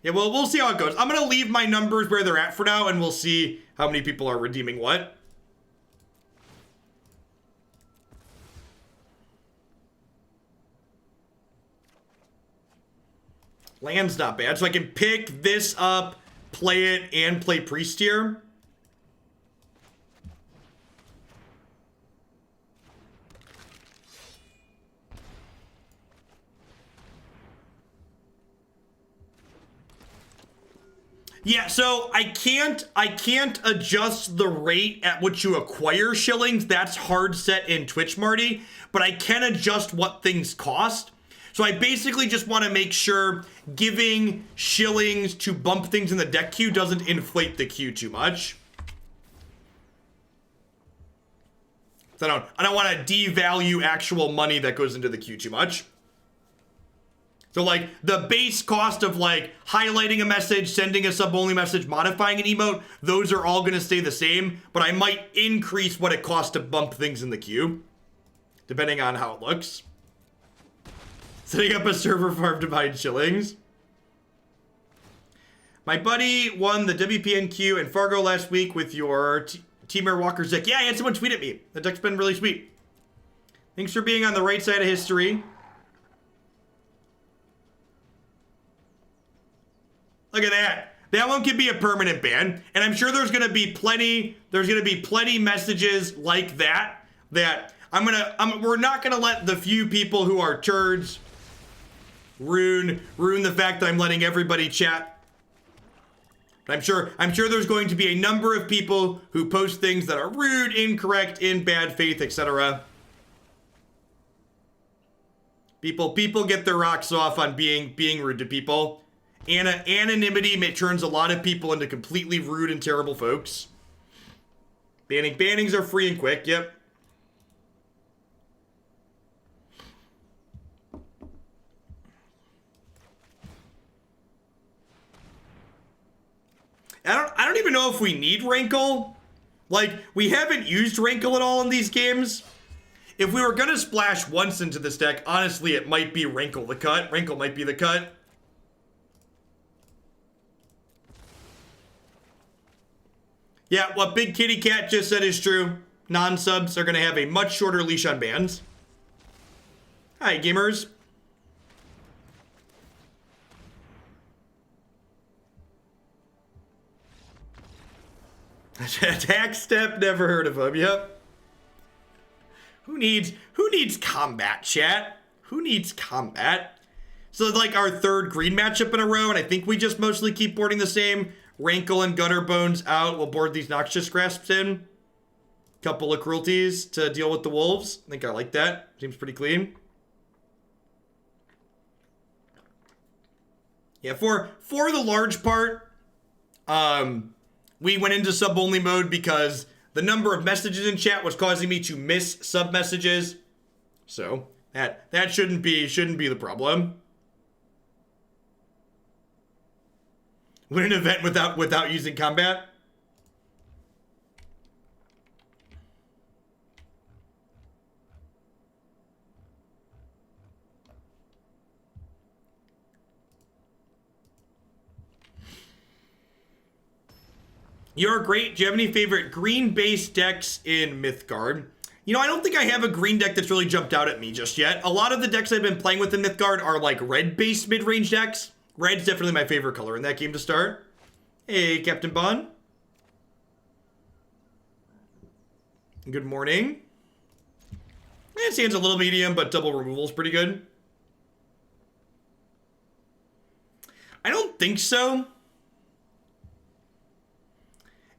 Yeah, well, we'll see how it goes. I'm going to leave my numbers where they're at for now, and we'll see how many people are redeeming what. Land's not bad, so I can pick this up, play it, and play Priest here. Yeah, so I can't adjust the rate at which you acquire shillings. That's hard set in Twitch, Marty, but I can adjust what things cost. So I basically just want to make sure giving shillings to bump things in the deck queue doesn't inflate the queue too much. So I don't want to devalue actual money that goes into the queue too much. So like the base cost of like highlighting a message, sending a sub-only message, modifying an emote, those are all going to stay the same, but I might increase what it costs to bump things in the queue, depending on how it looks. Setting up a server farm to mine shillings. My buddy won the WPNQ and Fargo last week with your Teamer Walker's deck. Yeah, I had someone tweet at me. The deck's been really sweet. Thanks for being on the right side of history. Look at that. That one could be a permanent ban. And I'm sure there's gonna be plenty messages like that we're not gonna let the few people who are turds ruin the fact that I'm letting everybody chat. But I'm sure there's going to be a number of people who post things that are rude, incorrect, in bad faith, etc. People get their rocks off on being rude to people. Anonymity turns a lot of people into completely rude and terrible folks. Bannings are free and quick, yep. I don't even know if we need Rankle. Like, we haven't used Rankle at all in these games. If we were gonna splash once into this deck, honestly, it might be Rankle the cut. Rankle might be the cut. Yeah, what Big Kitty Cat just said is true. Non-subs are going to have a much shorter leash on bans. Hi, gamers. Attack step, never heard of him. Yep. Who needs combat, chat? Who needs combat? So like our third green matchup in a row, and I think we just mostly keep boarding the same. Rankle and Gutterbones out. We'll board these Noxious Grasps in. Couple of Cruelties to deal with the wolves. I think I like that. Seems pretty clean. Yeah, for the large part, we went into sub-only mode because the number of messages in chat was causing me to miss sub-messages. So that shouldn't be the problem. Win an event without using combat. You're great. Do you have any favorite green-based decks in Mythgard? You know, I don't think I have a green deck that's really jumped out at me just yet. A lot of the decks I've been playing with in Mythgard are like red-based mid-range decks. Red's definitely my favorite color in that game to start. Hey, Captain Bond. Good morning. It stands a little medium, but double removal is pretty good. I don't think so.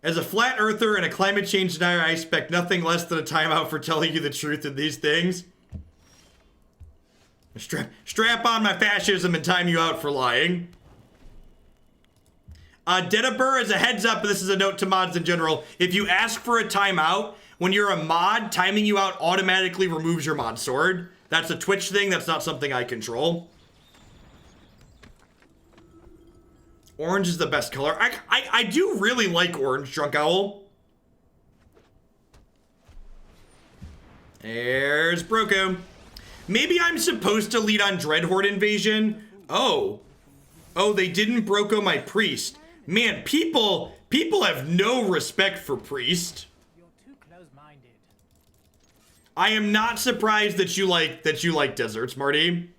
As a flat earther and a climate change denier, I expect nothing less than a timeout for telling you the truth in these things. Strap on my fascism and time you out for lying. Dedabur, as a heads up, this is a note to mods in general. If you ask for a timeout, when you're a mod, timing you out automatically removes your mod sword. That's a Twitch thing. That's not something I control. Orange is the best color. I do really like orange, Drunk Owl. There's Broco. Maybe I'm supposed to lead on Dreadhorde Invasion. Oh, they didn't Broco my priest. Man, people have no respect for priest. You're too close-minded. I am not surprised that you like deserts, Marty.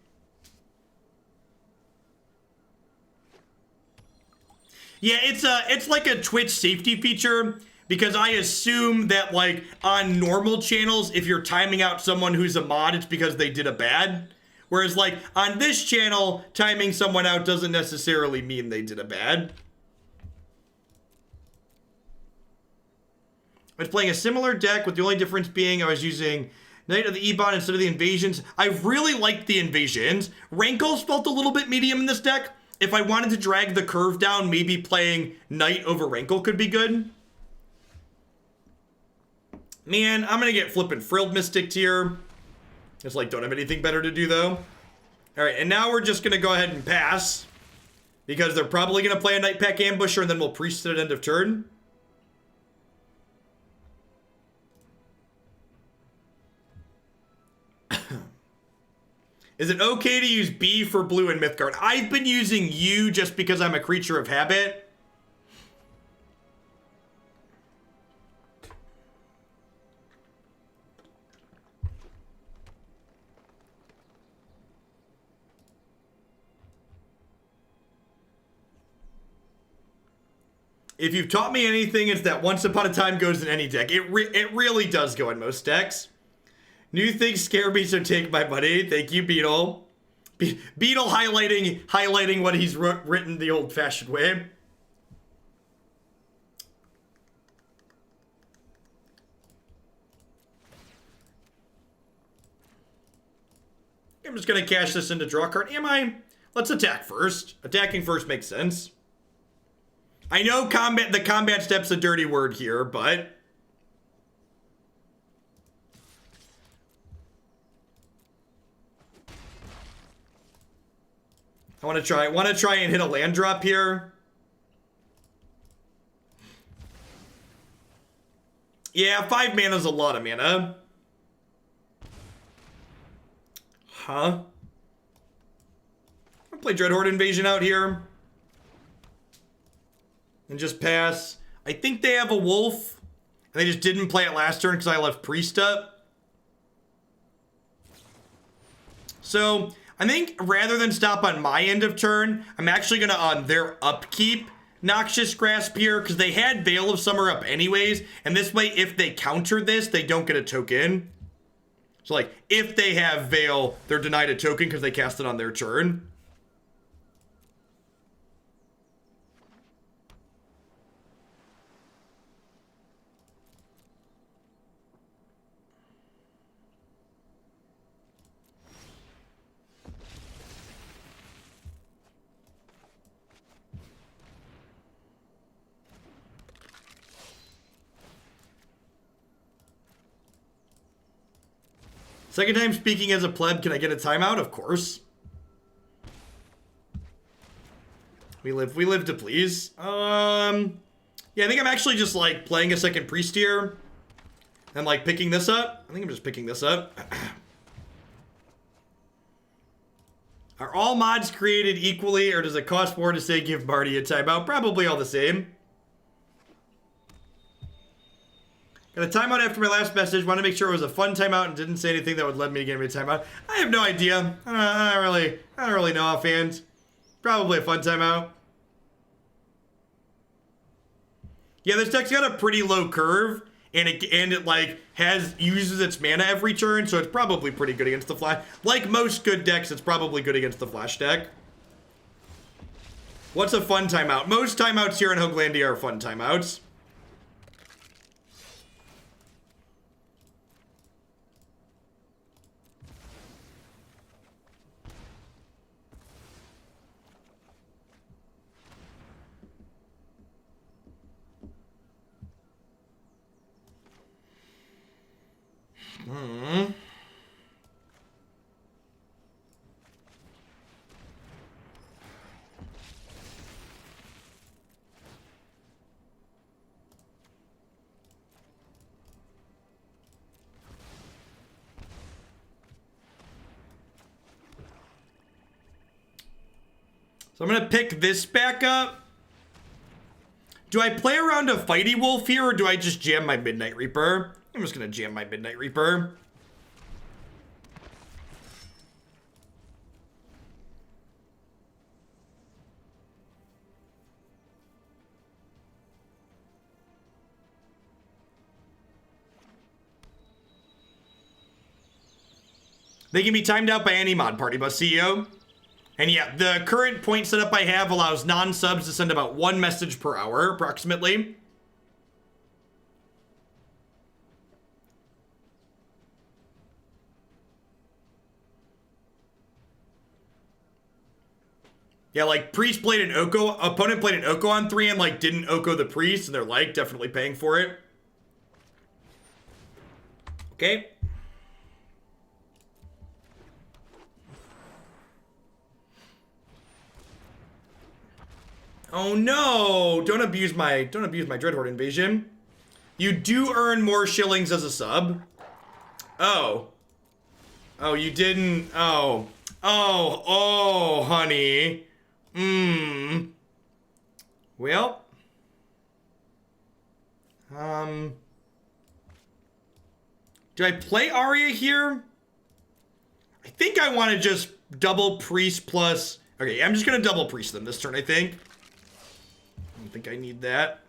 Yeah, it's like a Twitch safety feature, because I assume that like on normal channels, if you're timing out someone who's a mod, it's because they did a bad. Whereas like on this channel, timing someone out doesn't necessarily mean they did a bad. I was playing a similar deck with the only difference being I was using Knight of the Ebon instead of the Invasions. I really liked the Invasions. Rankles felt a little bit medium in this deck. If I wanted to drag the curve down, maybe playing Knight over Rankle could be good. Man, I'm going to get flippin' Frilled Mystic here. It's like, don't have anything better to do, though. All right, and now we're just going to go ahead and pass. Because they're probably going to play a Night Pack Ambusher, and then we'll Priest it at end of turn. Is it okay to use B for blue in Mythgard? I've been using U just because I'm a creature of habit. If you've taught me anything, it's that Once Upon a Time goes in any deck. It really does go in most decks. New things scare me, so take my money. Thank you, Beetle. Beetle highlighting what he's written the old-fashioned way. I'm just gonna cash this into draw card. Am I? Let's attack first. Attacking first makes sense. I know the combat step's a dirty word here, but I want to try and hit a land drop here. Yeah, 5 mana is a lot of mana. Huh? I'll play Dreadhorde Invasion out here. And just pass. I think they have a wolf. And they just didn't play it last turn because I left Priest up. So I think rather than stop on my end of turn, I'm actually going to on their upkeep Noxious Grasp here because they had Veil of Summer up anyways. And this way, if they counter this, they don't get a token. So like, if they have Veil, they're denied a token because they cast it on their turn. Second time speaking as a pleb, can I get a timeout? Of course. We live to please. Yeah, I think I'm actually just like playing a second priest here and like picking this up. I think I'm just picking this up. Are all mods created equally, or does it cost more to say give Marty a timeout? Probably all the same. Got a timeout after my last message. Want to make sure it was a fun timeout and didn't say anything that would lead me to give me a timeout. I have no idea. I don't really know offhand. Probably a fun timeout. Yeah, this deck's got a pretty low curve, and it like uses its mana every turn, so it's probably pretty good against the Flash. Like most good decks, it's probably good against the Flash deck. What's a fun timeout? Most timeouts here in Hoaglandia are fun timeouts. So I'm going to pick this back up. Do I play around a Fighty Wolf here, or do I just jam my Midnight Reaper? I'm just going to jam my Midnight Reaper. They can be timed out by any mod party bus CEO. And yeah, the current point setup I have allows non-subs to send about 1 message per hour, approximately. Yeah, like priest played an Oko, opponent played an Oko on 3 and like didn't Oko the priest, and they're like definitely paying for it. Okay. Oh no! Don't abuse my Dreadhorde Invasion. You do earn more shillings as a sub. Oh. Oh, you didn't. Oh. Oh, honey. Well. Do I play Arya here? I think I want to just double priest plus... Okay, I'm just going to double priest them this turn, I think. I don't think I need that.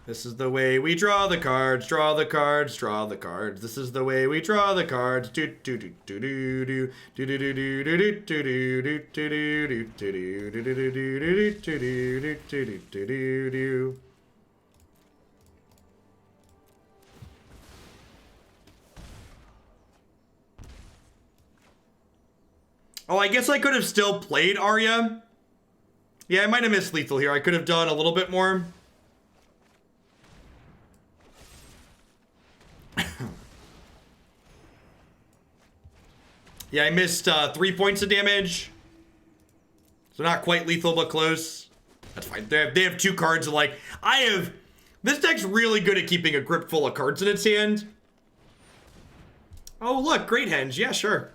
This is the way we draw the cards, draw the cards, draw the cards. This is the way we draw the cards. Do do do do do do do do do do do do do do do do do. Oh, I guess I could have still played Arya. Yeah, I might have missed lethal here. I could have done a little bit more. Yeah, I missed 3 points of damage. So not quite lethal, but close. That's fine. They have 2 cards. And like, this deck's really good at keeping a grip full of cards in its hand. Oh, look, Great Henge. Yeah, sure.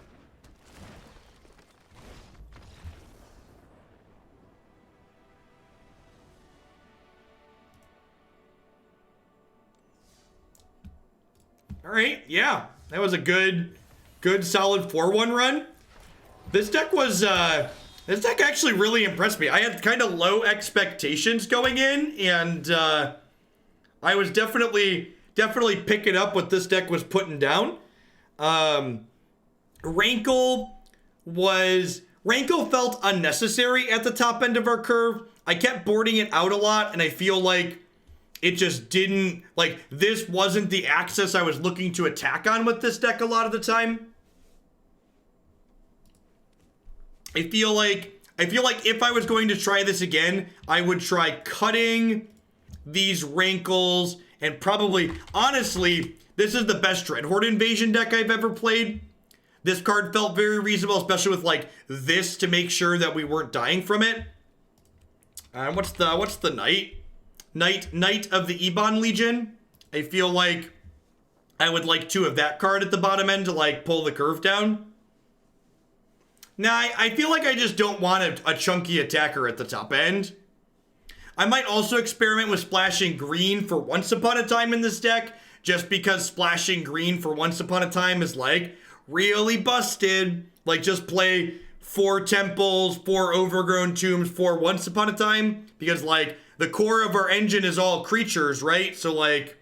All right, yeah. That was a good solid 4-1 run. This deck actually really impressed me. I had kind of low expectations going in, and I was definitely picking up what this deck was putting down. Rankle felt unnecessary at the top end of our curve. I kept boarding it out a lot, and I feel like it just didn't, like, this wasn't the axis I was looking to attack on with this deck a lot of the time. I feel like if I was going to try this again, I would try cutting these Rankles, and probably, honestly, this is the best Dreadhorde Invasion deck I've ever played. This card felt very reasonable, especially with like this to make sure that we weren't dying from it. What's the Knight? Knight of the Ebon Legion. I feel like I would like 2 of that card at the bottom end to like pull the curve down. Nah, I feel like I just don't want a chunky attacker at the top end. I might also experiment with splashing green for Once Upon a Time in this deck, just because splashing green for Once Upon a Time is like really busted. Like just play 4 temples, 4 overgrown tombs, 4 Once Upon a Time, because like the core of our engine is all creatures, right? So like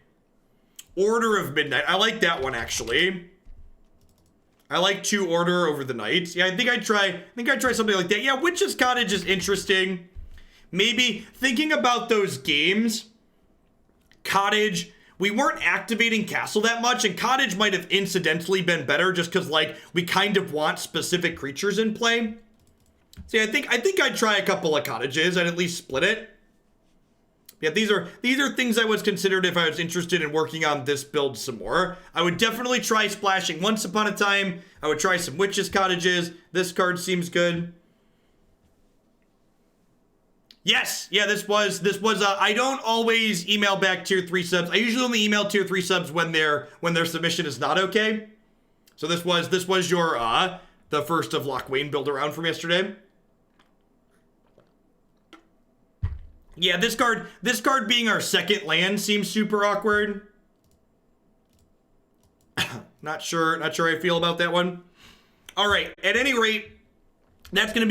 Order of Midnight. I like that one actually. I like 2 Order over the Knights. Yeah, I think I'd try something like that. Yeah, Witch's Cottage is interesting. Maybe thinking about those games, Cottage, we weren't activating Castle that much, and Cottage might have incidentally been better just because like we kind of want specific creatures in play. So yeah, I think I'd try a couple of Cottages. I'd at least split it. Yeah, these are things I was considered if I was interested in working on this build some more. I would definitely try splashing Once Upon a Time. I would try some Witch's Cottages. This card seems good. Yes, yeah, this was I don't always email back tier 3 subs. I usually only email tier 3 subs when their submission is not okay. So this was your the first of Locthwain build around from yesterday. Yeah, this card being our second land seems super awkward. Not sure how I feel about that one. All right, at any rate, that's going to be